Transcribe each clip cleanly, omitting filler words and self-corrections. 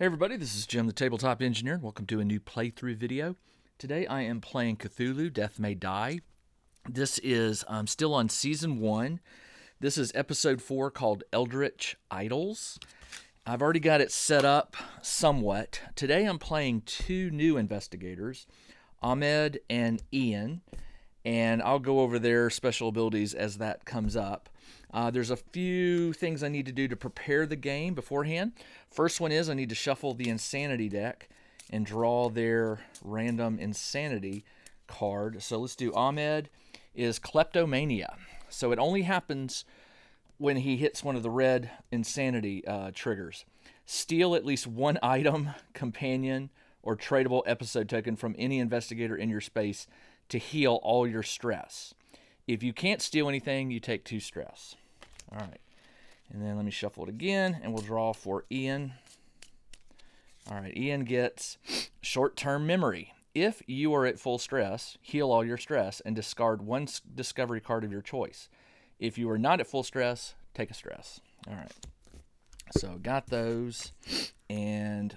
Hey everybody, this is Jim the Tabletop Engineer, and welcome to a new playthrough video. Today I am playing Cthulhu, Death May Die. This is still on Season 1. This is Episode 4 called Eldritch Idols. I've already got it set up somewhat. Today I'm playing two new investigators, Ahmed and Ian, and I'll go over their special abilities as that comes up. There's a few things I need to do to prepare the game beforehand. First one is I need to shuffle the Insanity deck and draw their random Insanity card. So let's do Ahmed is Kleptomania. So it only happens when he hits one of the red Insanity triggers. Steal at least one item, companion, or tradable episode token from any investigator in your space to heal all your stress. If you can't steal anything, you take 2 stress. All right. And then let me shuffle it again, and we'll draw for Ian. All right, Ian gets short-term memory. If you are at full stress, heal all your stress and discard one discovery card of your choice. If you are not at full stress, take a stress. All right. So got those, and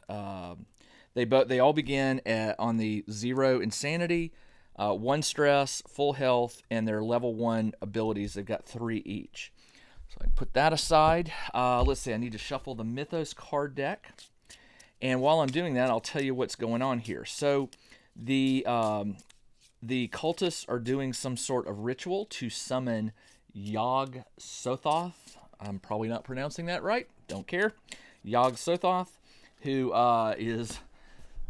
they all begin on the 0 insanity, 1 stress, full health, and their level 1 abilities. They've got 3 each. So I can put that aside. Let's see, I need to shuffle the Mythos card deck. And while I'm doing that, I'll tell you what's going on here. So the cultists are doing some sort of ritual to summon Yog Sothoth. I'm probably not pronouncing that right. Don't care. Yog Sothoth, who is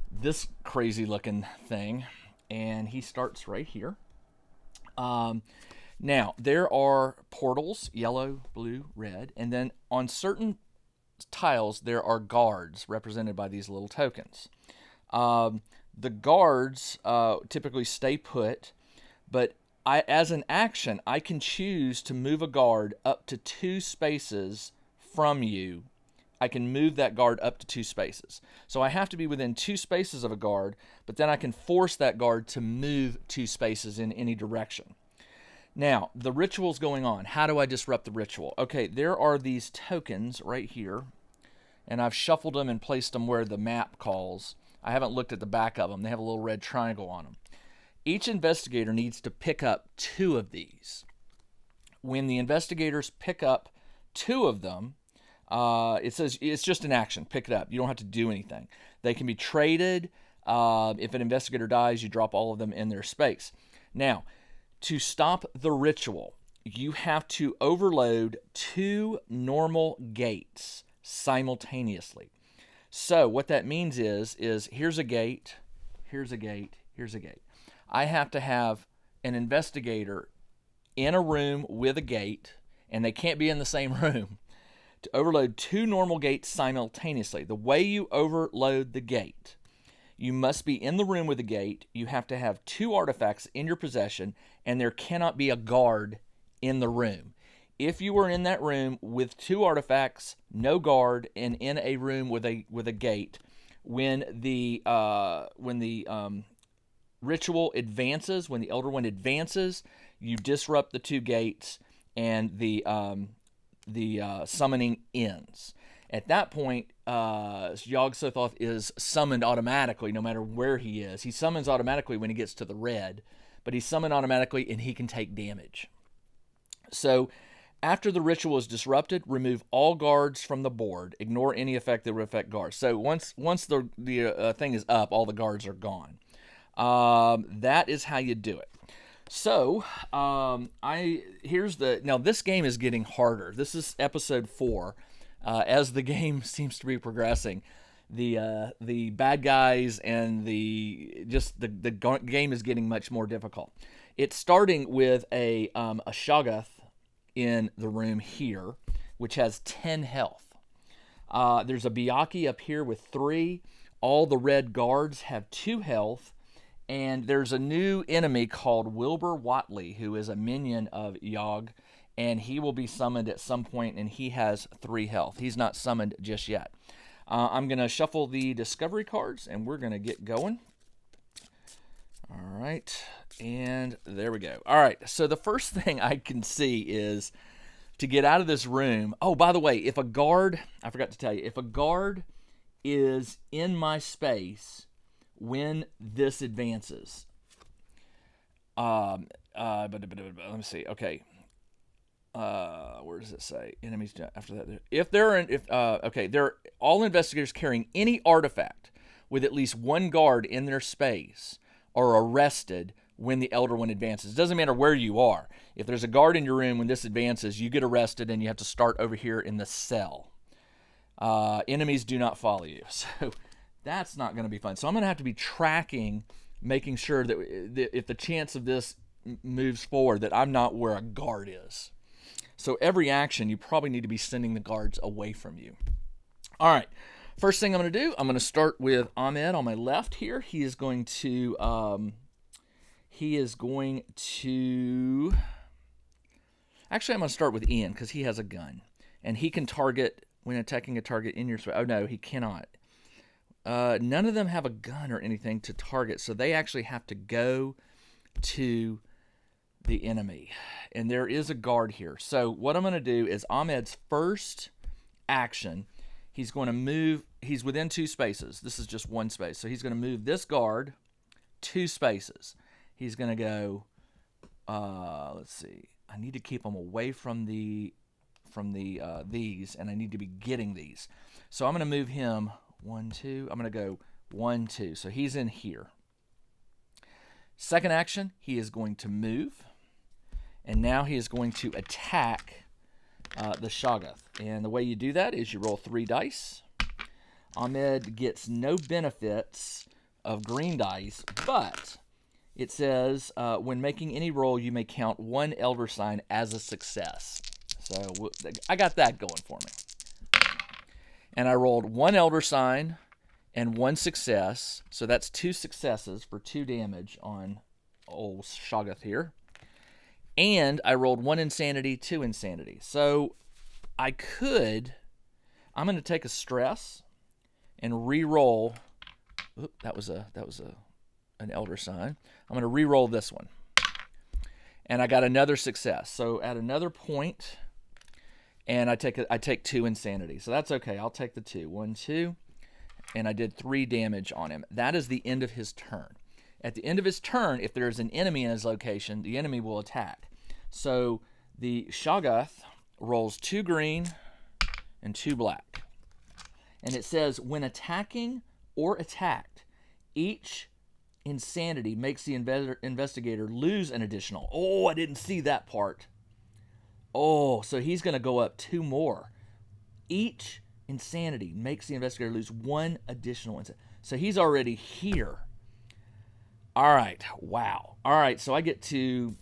this crazy looking thing. And he starts right here. Now, there are portals, yellow, blue, red, and then on certain tiles, there are guards represented by these little tokens. The guards typically stay put, but as an action, I can choose to move a guard up to 2 spaces from you. I can move that guard up to 2 spaces. So I have to be within 2 spaces of a guard, but then I can force that guard to move 2 spaces in any direction. Now, the ritual's going on. How do I disrupt the ritual? Okay, there are these tokens right here, and I've shuffled them and placed them where the map calls. I haven't looked at the back of them. They have a little red triangle on them. Each investigator needs to pick up 2 of these. When the investigators pick up 2 of them, it says it's just an action. Pick it up. You don't have to do anything. They can be traded. If an investigator dies, you drop all of them in their space. Now, to stop the ritual, you have to overload 2 normal gates simultaneously. So what that means is here's a gate, here's a gate, here's a gate. I have to have an investigator in a room with a gate, and they can't be in the same room, to overload 2 normal gates simultaneously. The way you overload the gate, you must be in the room with the gate, you have to have 2 artifacts in your possession, and there cannot be a guard in the room. If you are in that room with 2 artifacts, no guard, and in a room with a gate, when the ritual advances, when the Elder One advances, you disrupt the 2 gates, and the summoning ends. At that point, Yog Sothoth is summoned automatically no matter where he is. He summons automatically when he gets to the red, but he's summoned automatically and he can take damage. So after the ritual is disrupted, remove all guards from the board. Ignore any effect that would affect guards. So once the thing is up, all the guards are gone. That is how you do it. So now this game is getting harder. This is episode 4. As the game seems to be progressing, the bad guys and the game is getting much more difficult. It's starting with a Shoggoth in the room here, which has 10 health. There's a Byakhee up here with 3. All the red guards have 2 health. And there's a new enemy called Wilbur Watley, who is a minion of Yog, and he will be summoned at some point, and he has 3 health. He's not summoned just yet. I'm going to shuffle the discovery cards, and we're going to get going. All right, and there we go. All right, so the first thing I can see is to get out of this room. Oh, by the way, if a guard, I forgot to tell you, if a guard is in my space when this advances. Let me see. Okay. Where does it say? Enemies after that. If they're in, they're all investigators carrying any artifact with at least one guard in their space are arrested when the Elder One advances. It doesn't matter where you are. If there's a guard in your room when this advances, you get arrested and you have to start over here in the cell. Enemies do not follow you. So that's not going to be fun. So I'm going to have to be tracking, making sure that if the chance of this moves forward, that I'm not where a guard is. So every action, you probably need to be sending the guards away from you. All right. First thing I'm going to do, I'm going to start with Ahmed on my left here. He is going to... Actually, I'm going to start with Ian because he has a gun. And he can target when attacking a target in your space. Oh, no, he cannot. None of them have a gun or anything to target, so they actually have to go to the enemy. And there is a guard here. So what I'm going to do is Ahmed's first action, he's going to move. He's within 2 spaces. This is just 1 space. So he's going to move this guard 2 spaces. He's going to go, let's see. I need to keep him away from these, and I need to be getting these. So I'm going to move him 1, 2. I'm going to go 1, 2. So he's in here. Second action, he is going to move. And now he is going to attack the Shoggoth. And the way you do that is you roll 3 dice. Ahmed gets no benefits of green dice, but it says when making any roll, you may count 1 elder sign as a success. So I got that going for me. And I rolled 1 elder sign and 1 success. So that's 2 successes for 2 damage on old Shoggoth here. And I rolled 1 insanity, 2 insanity. So I'm going to take a stress and re-roll. That was an elder sign. I'm going to re-roll this one. And I got another success. So at another point, and I take 2 insanity. So that's okay. I'll take the 2. 1, 2. And I did 3 damage on him. That is the end of his turn. At the end of his turn, if there's an enemy in his location, the enemy will attack. So the Shoggoth rolls 2 green and 2 black. And it says, when attacking or attacked, each insanity makes the investigator lose an additional. Oh, I didn't see that part. Oh, so he's going to go up 2 more. Each insanity makes the investigator lose 1 additional insanity. So he's already here. All right. Wow. All right. So I get to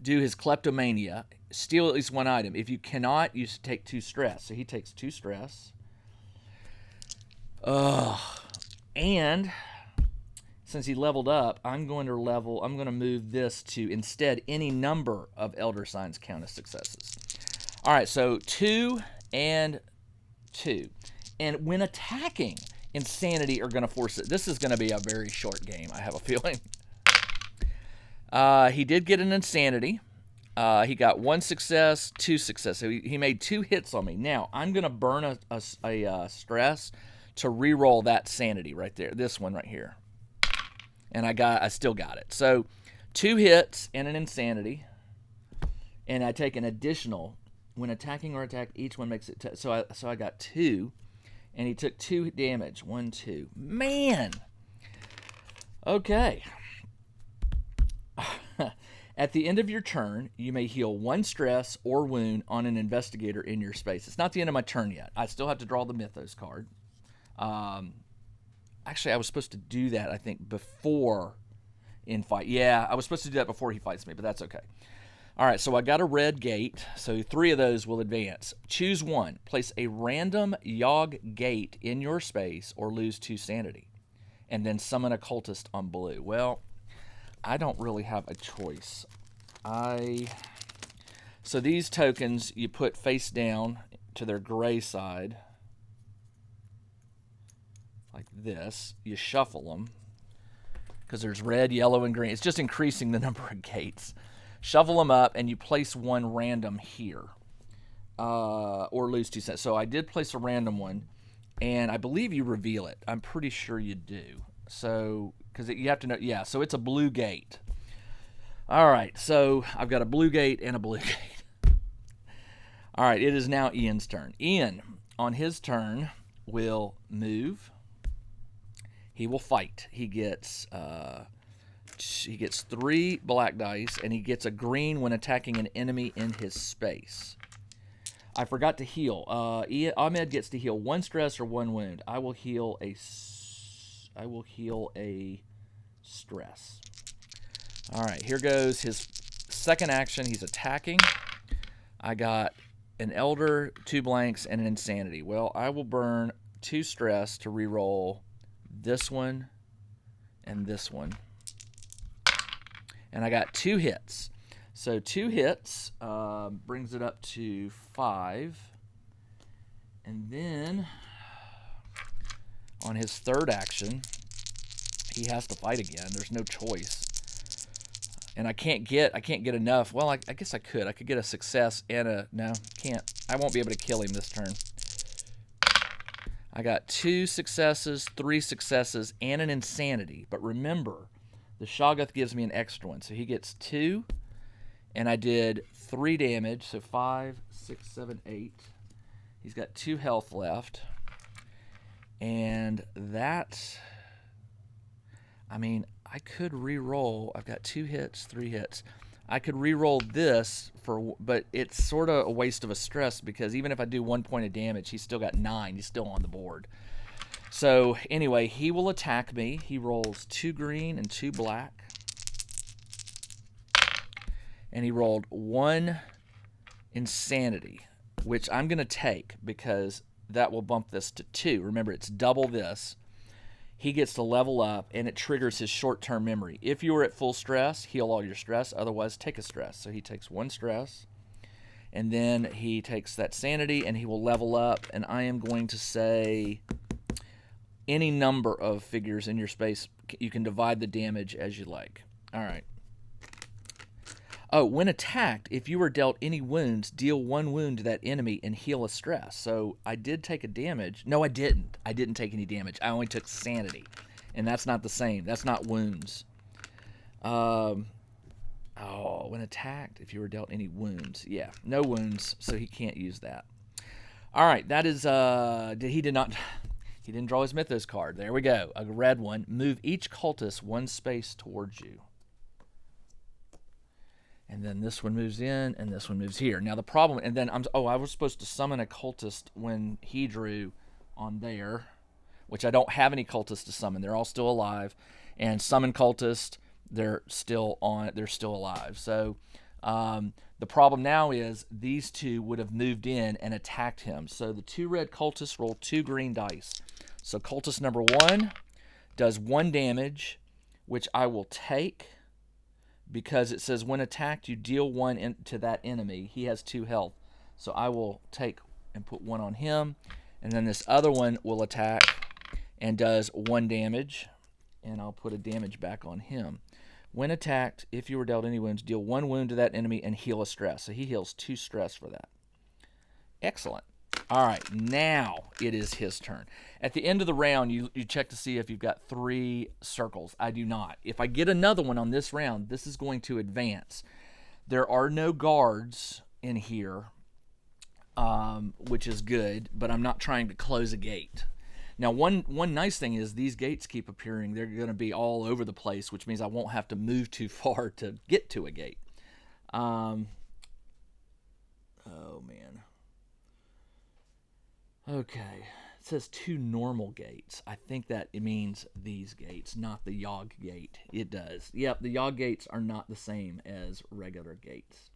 do his kleptomania, steal at least 1 item. If you cannot, you take 2 stress. So he takes 2 stress. And since he leveled up, I'm going to move this to instead any number of elder signs count as successes. All right. So 2 and 2. And when attacking, insanity are going to force it. This is going to be a very short game, I have a feeling. He did get an insanity. He got 1 success, 2 success. So he made 2 hits on me. Now, I'm going to burn a stress to re-roll that sanity right there. This one right here. And I still got it. So 2 hits and an insanity. And I take an additional. When attacking or attack, each one makes it. So I got 2. And he took 2 damage. 1, 2. Man! Okay. At the end of your turn, you may heal 1 stress or wound on an investigator in your space. It's not the end of my turn yet. I still have to draw the Mythos card. Actually, I was supposed to do that, I think, before in fight. Yeah, I was supposed to do that before he fights me, but that's okay. All right, so I got a red gate, so 3 of those will advance. Choose 1. Place a random Yog gate in your space or lose 2 sanity. And then summon a cultist on blue. Well, I don't really have a choice. So these tokens you put face down to their gray side. Like this. You shuffle them. Because there's red, yellow, and green. It's just increasing the number of gates. Shuffle them up, and you place 1 random here. Or lose 2 cents. So I did place a random one. and I believe you reveal it. I'm pretty sure you do. So, because you have to know, yeah, so it's a blue gate. All right, so I've got a blue gate and a blue gate. All right, it is now Ian's turn. Ian, on his turn, will move. He will fight. He gets 3 black dice, and he gets a green when attacking an enemy in his space. I forgot to heal. Ahmed gets to heal 1 stress or 1 wound. I will heal a stress. All right, here goes his second action. He's attacking. I got an elder, 2 blanks, and an insanity. Well, I will burn 2 stress to reroll this one and this one. And I got 2 hits. So 2 hits brings it up to 5. And then on his third action, he has to fight again. There's no choice. And I can't get enough. Well, I guess I could. I could get a success and no, can't. I won't be able to kill him this turn. I got 2 successes, 3 successes, and an insanity. But remember, the Shoggoth gives me an extra one. So he gets 2, and I did 3 damage. So 5, 6, 7, 8. He's got 2 health left. And that, I mean, I could re-roll. I've got 2 hits, 3 hits. I could re-roll this, but it's sort of a waste of a stress because even if I do 1 point of damage, he's still got 9. He's still on the board. So anyway, he will attack me. He rolls 2 green and 2 black. And he rolled 1 insanity, which I'm going to take because that will bump this to 2. Remember, it's double this. He gets to level up, and it triggers his short-term memory. If you were at full stress, heal all your stress. Otherwise, take a stress. So he takes 1 stress, and then he takes that sanity, and he will level up. And I am going to say any number of figures in your space. You can divide the damage as you like. All right. Oh, when attacked, if you were dealt any wounds, deal 1 wound to that enemy and heal a stress. So I did take a damage. No, I didn't. I didn't take any damage. I only took sanity. And that's not the same. That's not wounds. When attacked, if you were dealt any wounds. Yeah, no wounds, so he can't use that. All right, that is, he didn't draw his Mythos card. There we go, a red one. Move each cultist 1 space towards you. And then this one moves in, and this one moves here. Now the problem, and then I was supposed to summon a cultist when he drew on there, which I don't have any cultists to summon. They're all still alive, and summon cultist, they're still alive. So the problem now is these 2 would have moved in and attacked him. So the 2 red cultists roll 2 green dice. So cultist number 1 does 1 damage, which I will take. Because it says when attacked, you deal 1 to that enemy. He has 2 health. So I will take and put 1 on him. And then this other one will attack and does 1 damage. And I'll put a damage back on him. When attacked, if you were dealt any wounds, deal 1 wound to that enemy and heal a stress. So he heals 2 stress for that. Excellent. All right, now it is his turn. At the end of the round, you check to see if you've got 3 circles. I do not. If I get another one on this round, this is going to advance. There are no guards in here, which is good, but I'm not trying to close a gate. Now, one nice thing is these gates keep appearing. They're going to be all over the place, which means I won't have to move too far to get to a gate. Oh, man. Okay, it says 2 normal gates. I think that it means these gates, not the Yog gate. It does. Yep, the Yog gates are not the same as regular gates.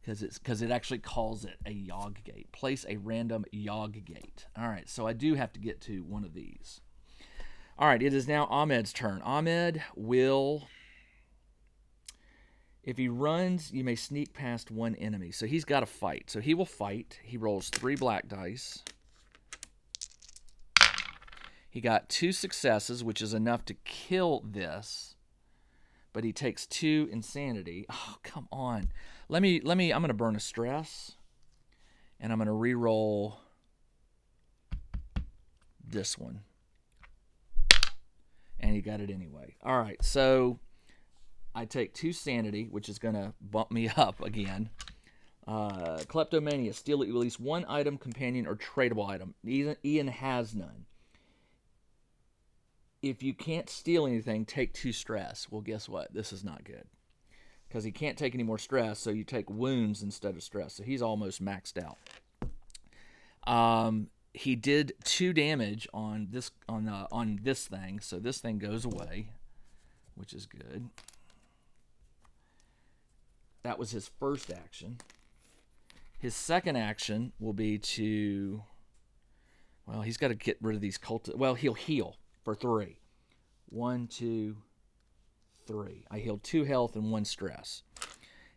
Because it actually calls it a Yog gate. Place a random Yog gate. All right, so I do have to get to one of these. All right, it is now Ahmed's turn. Ahmed will... If he runs, you may sneak past 1 enemy. So he's got to fight. So he will fight. He rolls 3 black dice. He got 2 successes, which is enough to kill this. But he takes 2 insanity. Oh, come on. I'm going to burn a stress. And I'm going to re-roll this one. And he got it anyway. All right, so I take 2 sanity, which is going to bump me up again. Kleptomania, steal at least 1 item, companion, or tradable item. Ian has none. If you can't steal anything, take 2 stress. Well, guess what? This is not good. Because he can't take any more stress, so you take wounds instead of stress. So he's almost maxed out. He did 2 damage on this thing, so this thing goes away, which is good. That was his first action. His second action will be to, well, he's got to get rid of these well, he'll heal for 3. 1, 2, 3. I healed 2 health and 1 stress.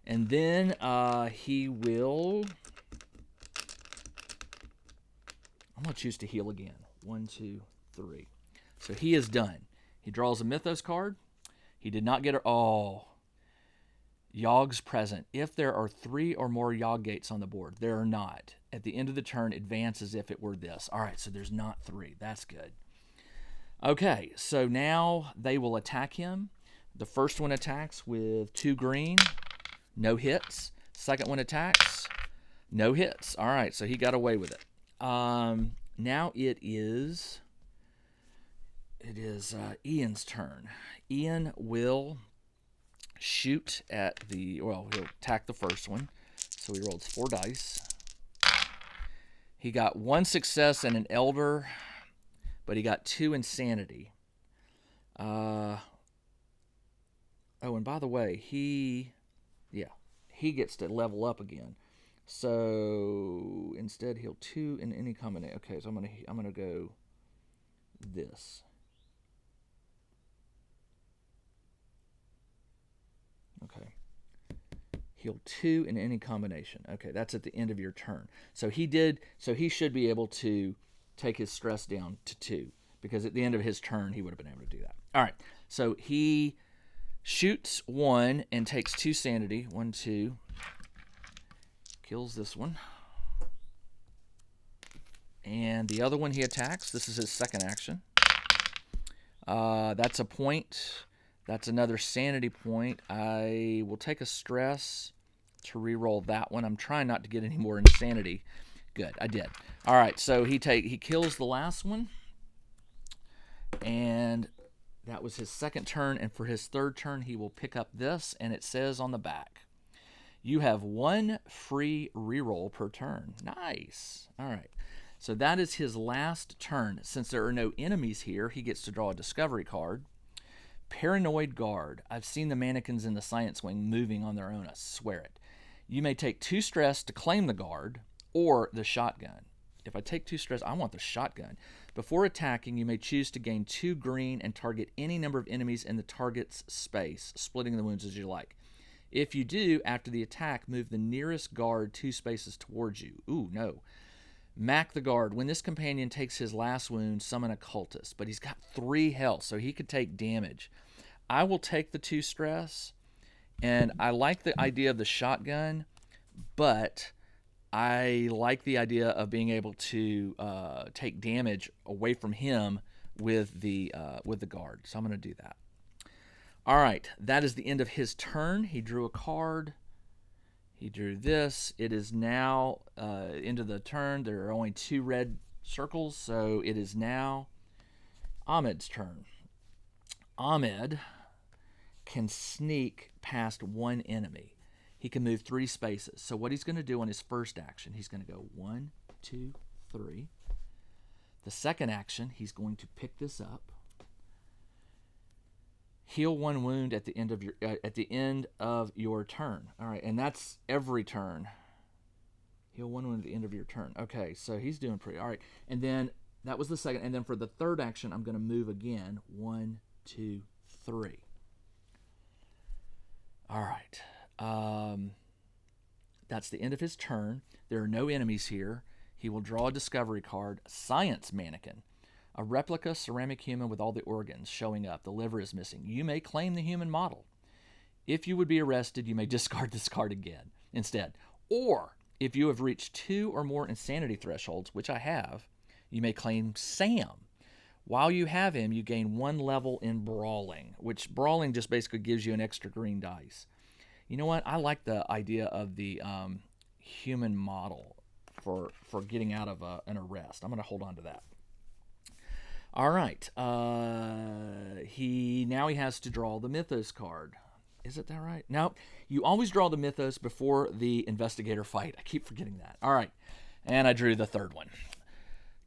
And then he will, I'm going to choose to heal again. 1, 2, 3. So he is done. He draws a Mythos card. He did not get Yog's present. If there are 3 or more Yog gates on the board, there are not. At the end of the turn, advance as if it were this. All right, so there's not 3. That's good. Okay, so now they will attack him. The first one attacks with 2 green, no hits. Second one attacks, no hits. All right, so he got away with it. Now it is Ian's turn. Ian will shoot at he'll attack the first one. So he rolls 4 dice. He got 1 success and an elder, but he got 2 insanity. Oh, and by the way, he gets to level up again. So instead, he'll 2 in any combination. Okay, so I'm gonna go this. Okay. Heal 2 in any combination. Okay, that's at the end of your turn. So he should be able to take his stress down to 2, because at the end of his turn, he would have been able to do that. All right, so he shoots 1 and takes 2 sanity. 1, 2. Kills this one. And the other one he attacks. This is his second action. That's a point. That's another sanity point. I will take a stress to reroll that one. I'm trying not to get any more insanity. Good, I did. All right, so he kills the last one. And that was his second turn. And for his third turn, he will pick up this. And it says on the back, you have 1 free reroll per turn. Nice. All right. So that is his last turn. Since there are no enemies here, he gets to draw a discovery card. Paranoid Guard. I've seen the mannequins in the science wing moving on their own. I swear it. You may take 2 stress to claim the guard or the shotgun. If I take 2 stress, I want the shotgun. Before attacking, you may choose to gain 2 green and target any number of enemies in the target's space, splitting the wounds as you like. If you do, after the attack, move the nearest guard 2 spaces towards you. Ooh, no. Mac the guard. When this companion takes his last wound, summon a cultist. But he's got 3 health, so he could take damage. I will take the 2 stress, and I like the idea of the shotgun, but I like the idea of being able to take damage away from him with the guard. So I'm going to do that. All right, that is the end of his turn. He drew a card. He drew this. It is now into the turn. There are only 2 red circles, so it is now Ahmed's turn. Ahmed can sneak past 1 enemy. He can move 3 spaces. So what he's going to do on his first action, he's going to go 1, 2, 3. The second action, he's going to pick this up. Heal 1 wound at the end of your turn. All right, and that's every turn. Heal 1 wound at the end of your turn. Okay, so he's doing pretty. All right, and then that was the second. And then for the third action, I'm going to move again. 1, 2, 3. All right. That's the end of his turn. There are no enemies here. He will draw a discovery card. Science Mannequin. A replica ceramic human with all the organs showing up. The liver is missing. You may claim the human model. If you would be arrested, you may discard this card again instead. Or, if you have reached 2 or more insanity thresholds, which I have, You may claim Sam. While you have him, you gain 1 level in Brawling, which Brawling just basically gives you an extra green dice. You know what? I like the idea of the human model for getting out of an arrest. I'm going to hold on to that. All right. He has to draw the Mythos card. Is it that right? No, you always draw the Mythos before the investigator fight. I keep forgetting that. All right. And I drew the third one.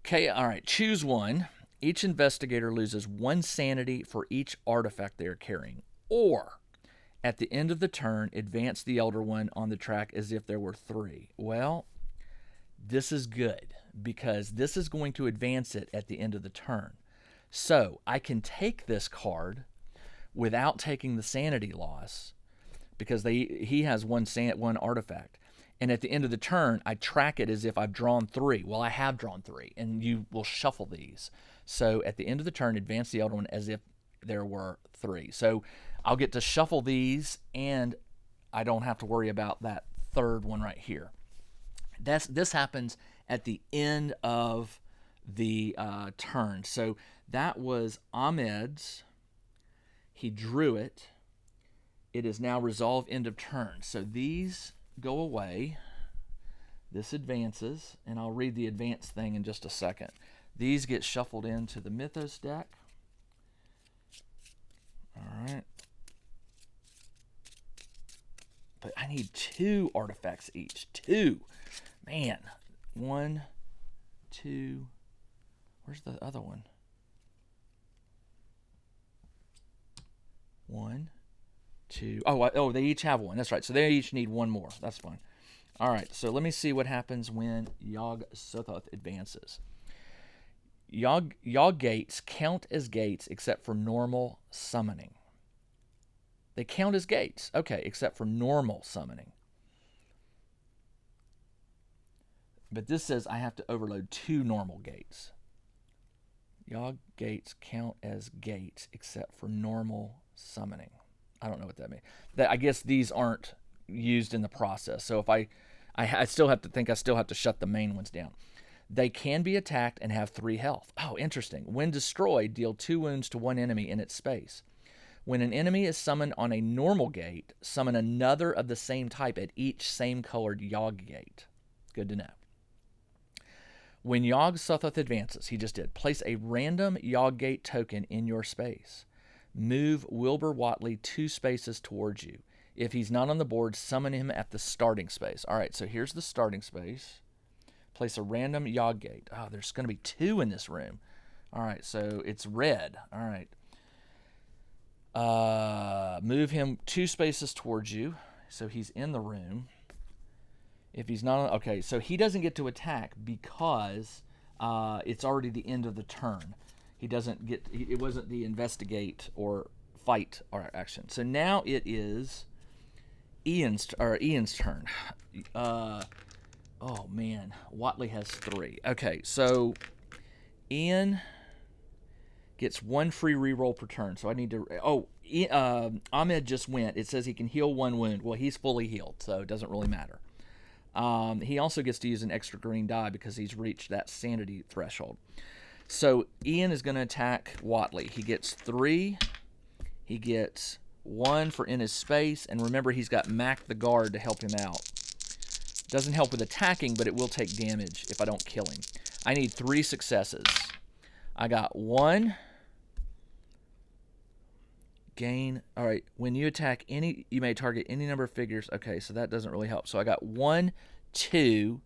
Okay, all right. Choose one. Each investigator loses 1 sanity for each artifact they are carrying. Or, at the end of the turn, advance the Elder One on the track as if there were 3. Well, this is good, because this is going to advance it at the end of the turn. So, I can take this card without taking the sanity loss, because he has one artifact. And at the end of the turn, I track it as if I've drawn 3. Well, I have drawn 3, and you will shuffle these. So at the end of the turn, advance the Elder One as if there were 3. So I'll get to shuffle these, and I don't have to worry about that third one right here. This happens at the end of the turn. So that was Ahmed's. He drew it. It is now resolve end of turn. So these go away. This advances, and I'll read the advance thing in just a second. These get shuffled into the Mythos deck. All right. But I need 2 artifacts each. 2. Man. 1, 2. Where's the other one? 1, 2. Oh, they each have 1. That's right. So they each need 1 more. That's fine. All right. So let me see what happens when Yog Sothoth advances. Yog gates count as gates except for normal summoning. They count as gates. Okay, except for normal summoning. But this says I have to overload 2 normal gates. Yog gates count as gates except for normal summoning. I don't know what that means. I guess these aren't used in the process. So if I still have to shut the main ones down. They can be attacked and have 3 health. Oh, interesting. When destroyed, deal 2 wounds to 1 enemy in its space. When an enemy is summoned on a normal gate, summon another of the same type at each same colored Yog gate. Good to know. When Yog Sothoth advances, he just did, place a random Yog gate token in your space. Move Wilbur Watley 2 spaces towards you. If he's not on the board, summon him at the starting space. All right, so here's the starting space. Place a random Yog gate. Oh, there's going to be 2 in this room. All right, so it's red. All right. Move him 2 spaces towards you, so he's in the room. If he's not, okay, so he doesn't get to attack because it's already the end of the turn. He doesn't get. It wasn't the investigate or fight or action. So now it is Ian's turn. Oh, man. Watley has 3. Okay, so Ian gets 1 free reroll per turn. So I need to... Oh, Ahmed just went. It says he can heal 1 wound. Well, he's fully healed, so it doesn't really matter. He also gets to use an extra green die because he's reached that sanity threshold. So Ian is going to attack Watley. He gets 3. He gets 1 for in his space. And remember, he's got Mac the guard to help him out. Doesn't help with attacking, but it will take damage if I don't kill him. I need 3 successes. I got 1. Gain. All right. When you attack you may target any number of figures. Okay, so that doesn't really help. So I got 1, 2,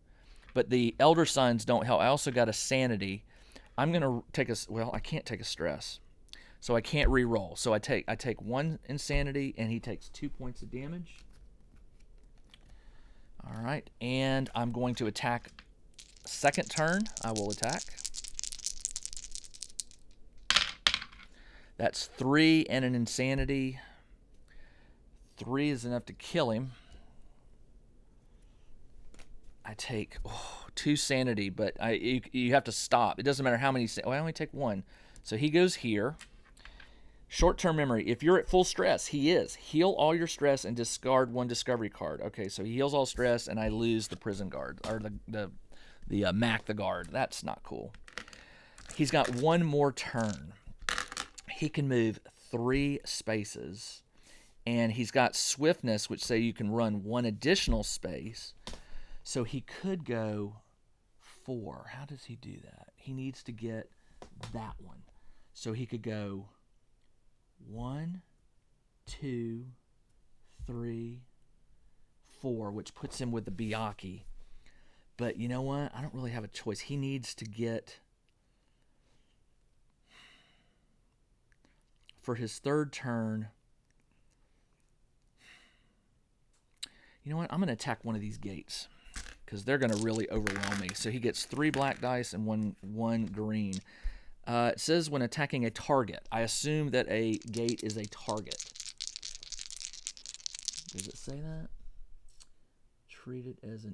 but the Elder Sons don't help. I also got a sanity. I'm going to take I can't take a stress. So I can't re-roll. So I take 1 insanity, and he takes 2 points of damage. All right, and I'm going to attack. Second turn, I will attack. That's 3 and an insanity. 3 is enough to kill him. I take 2 sanity, but you have to stop. It doesn't matter how many. I only take 1. So he goes here. Short-term memory. If you're at full stress, he is. Heal all your stress and discard 1 discovery card. Okay, so he heals all stress, and I lose the prison guard, or the Mac the guard. That's not cool. He's got one more turn. He can move 3 spaces, and he's got swiftness, which say you can run 1 additional space. So he could go 4. How does he do that? He needs to get that one. So he could go 1, 2, 3, 4, which puts him with the Byakhee. But you know what? I don't really have a choice. He needs to get, for his 3rd turn, you know what? I'm going to attack one of these gates because they're going to really overwhelm me. So he gets 3 black dice and one green. It says when attacking a target. I assume that a gate is a target. Does it say that? Treated as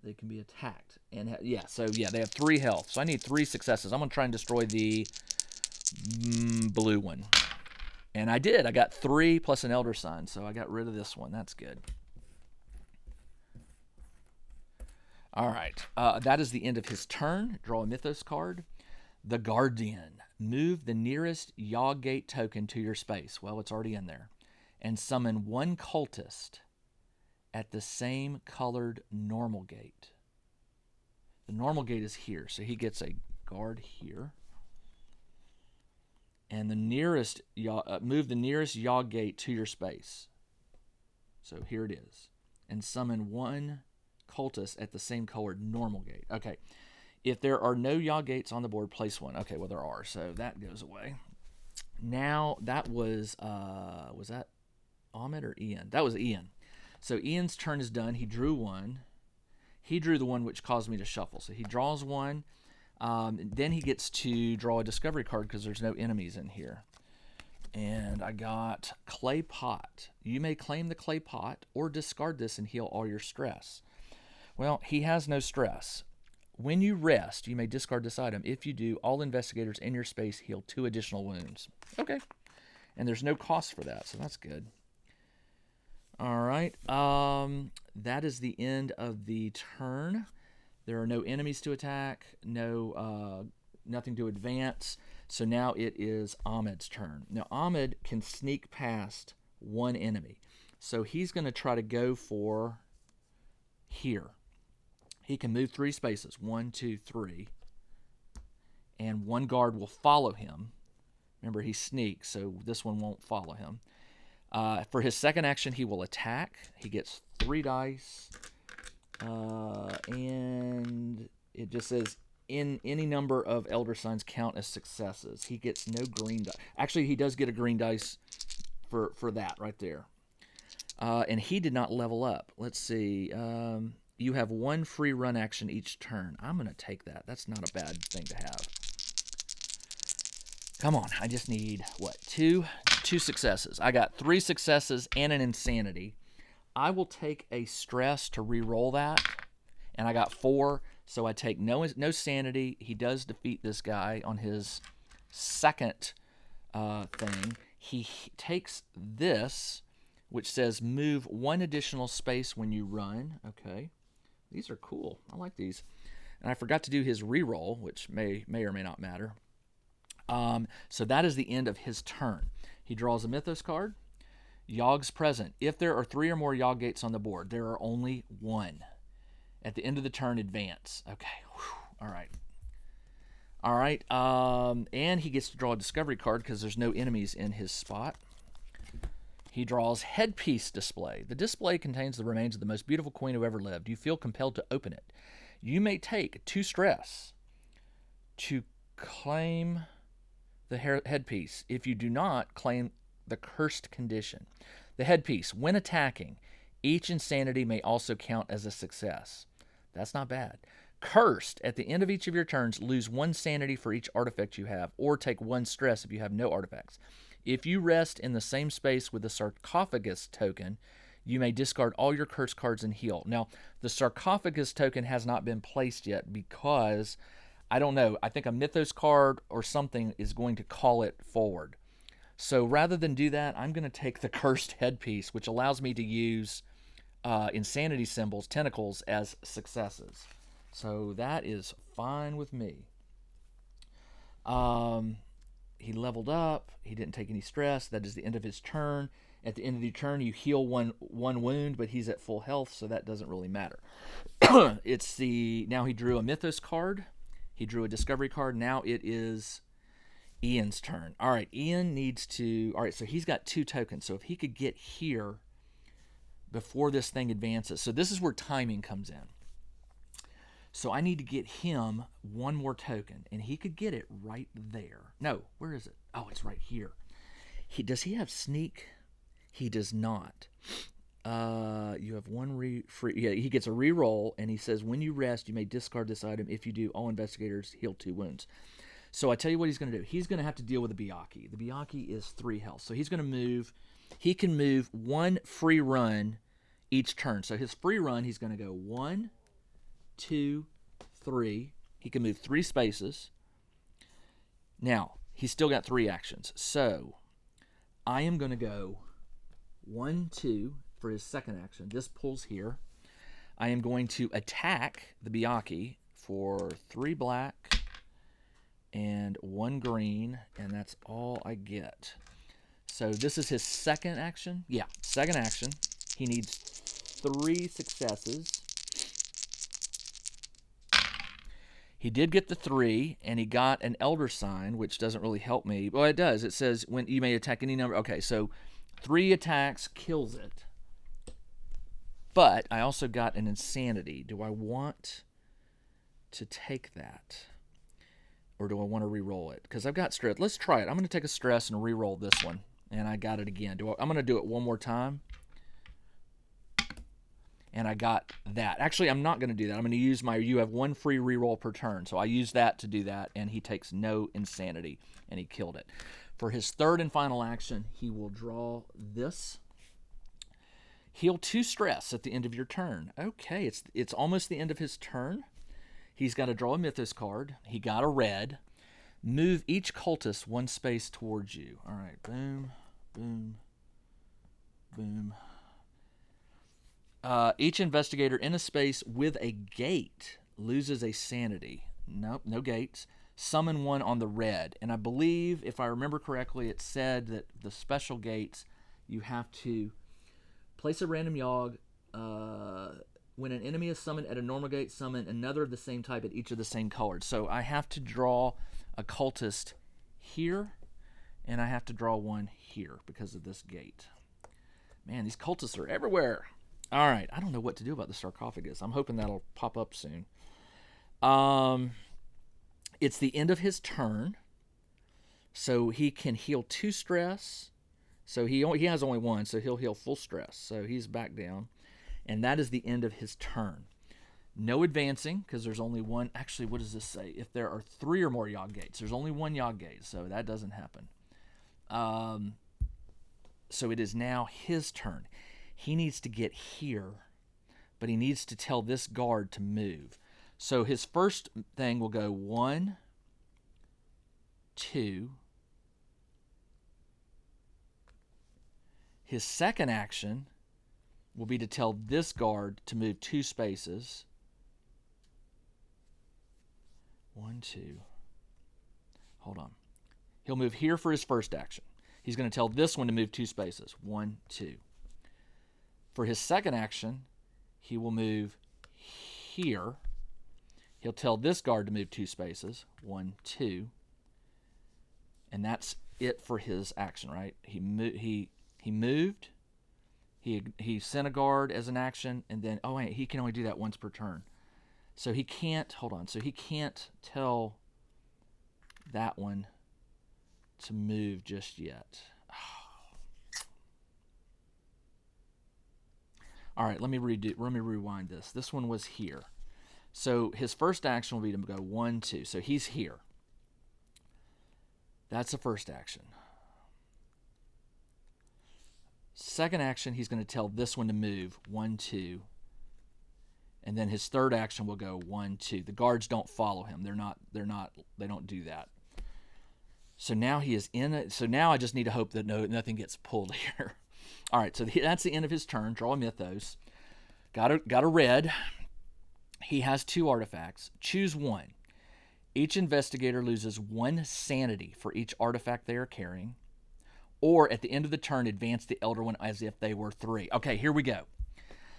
they can be attacked. And they have 3 health. So I need 3 successes. I'm going to try and destroy the blue one. And I did. I got 3 plus an Elder Sign. So I got rid of this one. That's good. All right. That is the end of his turn. Draw a Mythos card. The Guardian. Move the nearest Yog Gate token to your space. Well, it's already in there. And summon 1 cultist at the same colored normal gate. The normal gate is here, so he gets a guard here. And the nearest move the nearest Yog Gate to your space. So here it is. And summon 1 cultist at the same colored normal gate. Okay. If there are no Yog Gates on the board, place 1. Okay, well, there are, so that goes away. Now, that was that Ahmed or Ian? That was Ian. So Ian's turn is done. He drew 1. He drew the one which caused me to shuffle. So he draws 1. Then he gets to draw a discovery card because there's no enemies in here. And I got Clay Pot. You may claim the Clay Pot or discard this and heal all your stress. Well, he has no stress. When you rest, you may discard this item. If you do, all investigators in your space heal 2 additional wounds. Okay. And there's no cost for that, so that's good. All right. That is the end of the turn. There are no enemies to attack, nothing to advance. So now it is Ahmed's turn. Now Ahmed can sneak past 1 enemy. So he's going to try to go for here. He can move 3 spaces, 1, 2, 3. And 1 guard will follow him. Remember, he sneaks, so this one won't follow him. For his second action, he will attack. He gets 3 dice. And it just says, in any number of Elder Signs count as successes. He gets no green dice. Actually, he does get a green dice for that right there. And he did not level up. Let's see. You have 1 free run action each turn. I'm going to take that. That's not a bad thing to have. Come on. I just need, what, 2 successes. I got 3 successes and an insanity. I will take a stress to re-roll that. And I got 4, so I take no sanity. He does defeat this guy on his second thing. He takes this, which says move 1 additional space when you run. Okay. These are cool. I like these. And I forgot to do his reroll, which may or may not matter. So that is the end of his turn. He draws a Mythos card. Yog's present. If there are 3 or more Yog Gates on the board, there are only 1. At the end of the turn, advance. Okay. Whew. All right. And he gets to draw a discovery card because there's no enemies in his spot. He draws Headpiece Display. The display contains the remains of the most beautiful queen who ever lived. You feel compelled to open it. You may take 2 stress to claim the headpiece. If you do not, claim the cursed condition. The headpiece, when attacking, each insanity may also count as a success. That's not bad. Cursed, at the end of each of your turns, lose 1 sanity for each artifact you have, or take 1 stress if you have no artifacts. If you rest in the same space with the sarcophagus token, you may discard all your cursed cards and heal. Now, the sarcophagus token has not been placed yet because, I don't know, I think a Mythos card or something is going to call it forward. So rather than do that, I'm going to take the cursed headpiece, which allows me to use insanity symbols, tentacles, as successes. So that is fine with me. He leveled up. He didn't take any stress. That is the end of his turn. At the end of the turn, you heal one wound, but he's at full health, so that doesn't really matter. Now he drew a Mythos card. He drew a Discovery card. Now it is Ian's turn. All right, Ian needs to... All right, so he's got 2 tokens. So if he could get here before this thing advances. So this is where timing comes in. So I need to get him 1 more token, and he could get it right there. No, where is it? Oh, it's right here. Does he have sneak? He does not. You have 1 free. Yeah, he gets a re-roll, and he says, when you rest, you may discard this item. If you do, all investigators heal 2 wounds. So I tell you what he's going to do. He's going to have to deal with the Byakhee. The Byakhee is 3 health. So he's going to move. He can move 1 free run each turn. So his free run, he's going to go 1, 2, 3. He can move 3 spaces. Now, he's still got 3 actions. So I am going to go 1, 2 for his second action. This pulls here. I am going to attack the Byakhee for 3 black and 1 green, and that's all I get. So this is his second action. Yeah, second action. He needs 3 successes. He did get the 3, and he got an Elder Sign, which doesn't really help me. Well, it does. It says when you may attack any number. Okay, so 3 attacks kills it. But I also got an Insanity. Do I want to take that? Or do I want to re-roll it? Because I've got stress. Let's try it. I'm going to take a stress and re-roll this one. And I got it again. I'm going to do it 1 more time. And I got that. Actually, I'm not going to do that. I'm going to use you have 1 free re-roll per turn. So I use that to do that. And he takes no Insanity. And he killed it. For his third and final action, he will draw this. Heal 2 stress at the end of your turn. Okay, it's almost the end of his turn. He's got to draw a Mythos card. He got a red. Move each cultist 1 space towards you. All right, boom, boom, boom. Each investigator in a space with a gate loses a sanity. Nope, no gates. Summon 1 on the red. And I believe, if I remember correctly, it said that the special gates, you have to place a random Yog. When an enemy is summoned at a normal gate, summon another of the same type at each of the same colors. So I have to draw a cultist here, and I have to draw 1 here because of this gate. Man, these cultists are everywhere. All right, I don't know what to do about the sarcophagus. I'm hoping that'll pop up soon. It's the end of his turn, so he can heal 2 stress. So he has only 1, so he'll heal full stress. So he's back down. And that is the end of his turn. No advancing, because there's only 1. Actually, what does this say? If there are 3 or more Yog gates, there's only 1 Yog gate, so that doesn't happen. So it is now his turn. He needs to get here, but he needs to tell this guard to move. So his first thing will go 1, 2. His second action will be to tell this guard to move 2 spaces. 1, 2. Hold on. He'll move here for his first action. He's going to tell this one to move 2 spaces. 1, 2. For his second action, he will move here. He'll tell this guard to move 2 spaces. 1, 2. And that's it for his action, right? He moved. He sent a guard as an action, and then, oh wait, he can only do that once per turn. So he can't, hold on, so he can't tell that one to move just yet. All right, let me rewind this. This one was here. So his first action will be to go 1, 2. So he's here. That's the first action. Second action, he's going to tell this one to move 1, 2. And then his third action will go 1, 2. The guards don't follow him. They don't do that. So now he is in it. So now I just need to hope that nothing gets pulled here. All right, so that's the end of his turn. Draw a Mythos. Got a red. He has 2 artifacts. Choose 1. Each investigator loses 1 sanity for each artifact they are carrying, or at the end of the turn, advance the Elder One as if they were 3. Okay, here we go.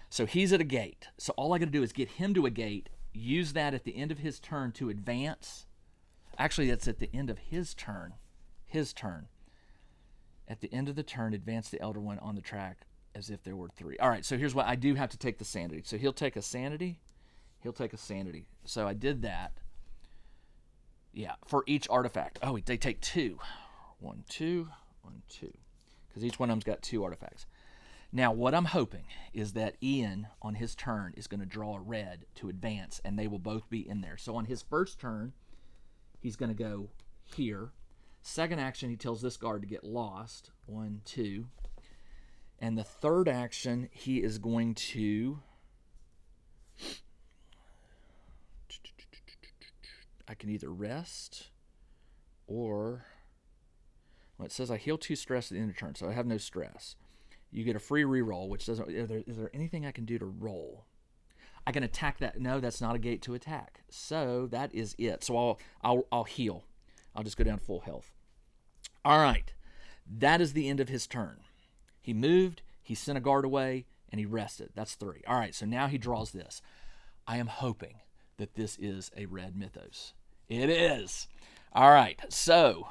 So he's at a gate. So all I got to do is get him to a gate, use that at the end of his turn to advance. Actually, that's at the end of his turn. His turn. At the end of the turn, advance the Elder One on the track as if there were 3. All right, so here's what I do have to take the sanity. So he'll take a sanity. He'll take a sanity. So I did that. Yeah, for each artifact. Oh, they take 2. 1, 2, 1, 2. Because each one of them's got 2 artifacts. Now, what I'm hoping is that Ian, on his turn, is going to draw a red to advance, and they will both be in there. So on his first turn, he's going to go here. Second action, he tells this guard to get lost. 1, 2. And the third action, he is going to... I can either rest or... Well, it says I heal 2 stress at the end of the turn, so I have no stress. You get a free reroll, which doesn't... Is there anything I can do to roll? I can attack that. No, that's not a gate to attack. So that is it. So I'll heal. I'll just go down full health. All right. That is the end of his turn. He moved, he sent a guard away, and he rested. That's 3. All right, so now he draws this. I am hoping that this is a red mythos. It is. All right, so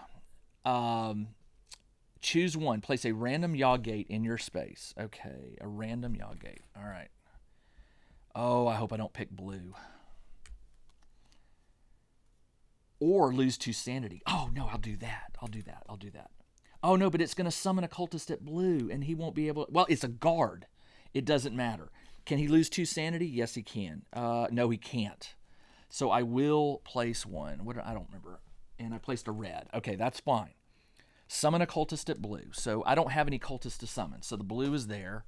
choose one. Place a random Yog gate in your space. Okay, a random Yog gate. All right. Oh, I hope I don't pick blue. Or lose 2 sanity. Oh, no, I'll do that. I'll do that. Oh, no, but it's going to summon a cultist at blue, and he won't be able to... Well, it's a guard. It doesn't matter. Can he lose 2 sanity? Yes, he can. No, he can't. So I will place 1. I don't remember. And I placed a red. Okay, that's fine. Summon a cultist at blue. So I don't have any cultists to summon. So the blue is there.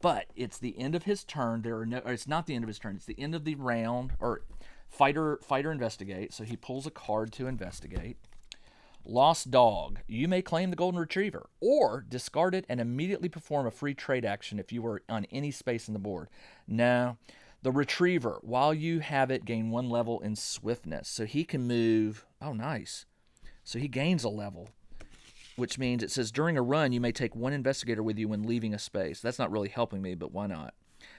But it's the end of his turn. It's not the end of his turn. It's the end of the round. Or fighter investigate. So he pulls a card to investigate. Lost dog. You may claim the golden retriever or discard it and immediately perform a free trade action if you were on any space in the board. No. The retriever, while you have it, gain 1 level in swiftness. So he can move. Oh, nice. So he gains a level, which means it says during a run, you may take 1 investigator with you when leaving a space. That's not really helping me, but why not?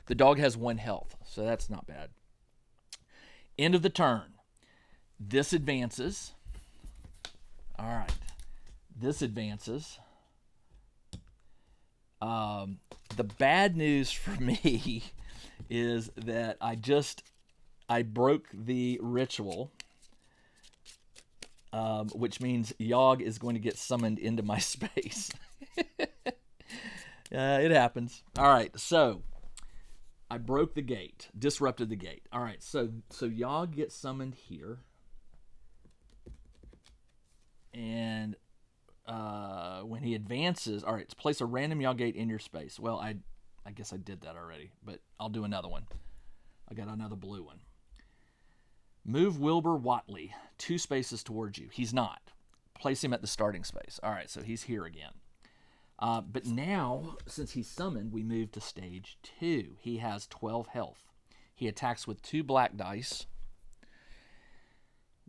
The dog has 1 health, so that's not bad. End of the turn. This advances. All right. This advances. The bad news for me is that I broke the ritual, which means Yog is going to get summoned into my space. It happens. All right, so I broke the gate, disrupted the gate. All right, so Yog gets summoned here. And when he advances, all right, place a random Yog gate in your space. Well, I guess I did that already, but I'll do another one. I got another blue one. Move Wilbur Watley 2 spaces towards you. He's not. Place him at the starting space. All right, so he's here again. But now, since he's summoned, we move to stage 2. He has 12 health. He attacks with 2 black dice.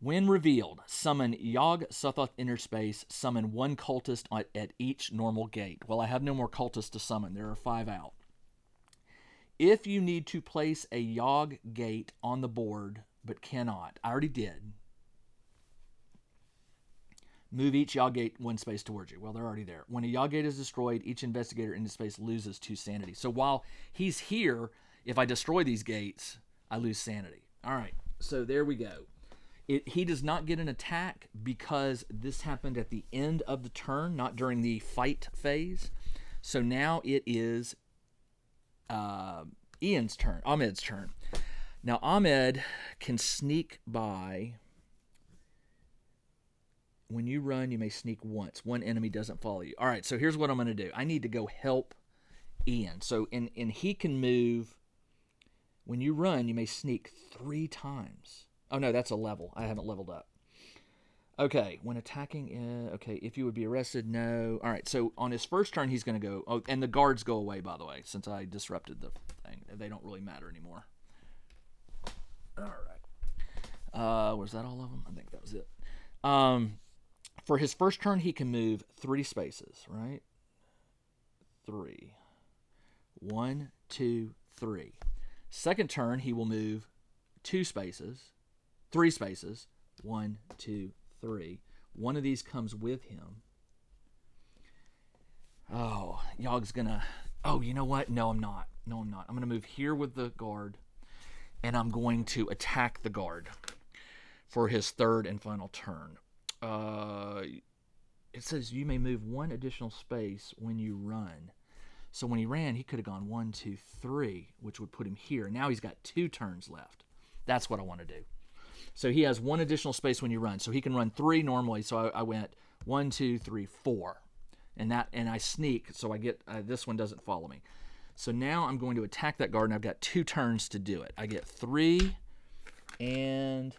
When revealed, summon Yog Sothoth inner space. Summon 1 cultist at each normal gate. Well, I have no more cultists to summon. There are 5 out. If you need to place a Yog gate on the board, but cannot, I already did. Move each Yog gate 1 space towards you. Well, they're already there. When a Yog gate is destroyed, each investigator in the space loses 2 sanity. So while he's here, if I destroy these gates, I lose sanity. All right, so there we go. He does not get an attack because this happened at the end of the turn, not during the fight phase. So now it is Ian's turn, Ahmed's turn. Now Ahmed can sneak by. When you run, you may sneak once. 1 enemy doesn't follow you. All right, so here's what I'm going to do. I need to go help Ian. So and he can move. When you run, you may sneak 3 times. Oh, no, that's a level. I haven't leveled up. Okay, when attacking, okay, if you would be arrested, no. All right, so on his first turn, he's going to go, oh, and the guards go away, by the way, since I disrupted the thing. They don't really matter anymore. All right. Was that all of them? I think that was it. For his first turn, he can move 3 spaces, right? 3. 1, 2, 3. Second turn, he will move 2 spaces, 3 spaces. 1, 2, 3. One of these comes with him. Oh, Yog's gonna. Oh, you know what? No, I'm not. I'm gonna move here with the guard, and I'm going to attack the guard for his third and final turn. It says you may move 1 additional space when you run. So when he ran, he could have gone 1, 2, 3, which would put him here. Now he's got 2 turns left. That's what I want to do. So he has 1 additional space when you run. So he can run 3 normally. So I went 1, 2, 3, 4. And I sneak, so I get this one doesn't follow me. So now I'm going to attack that guard, and I've got 2 turns to do it. I get 3, and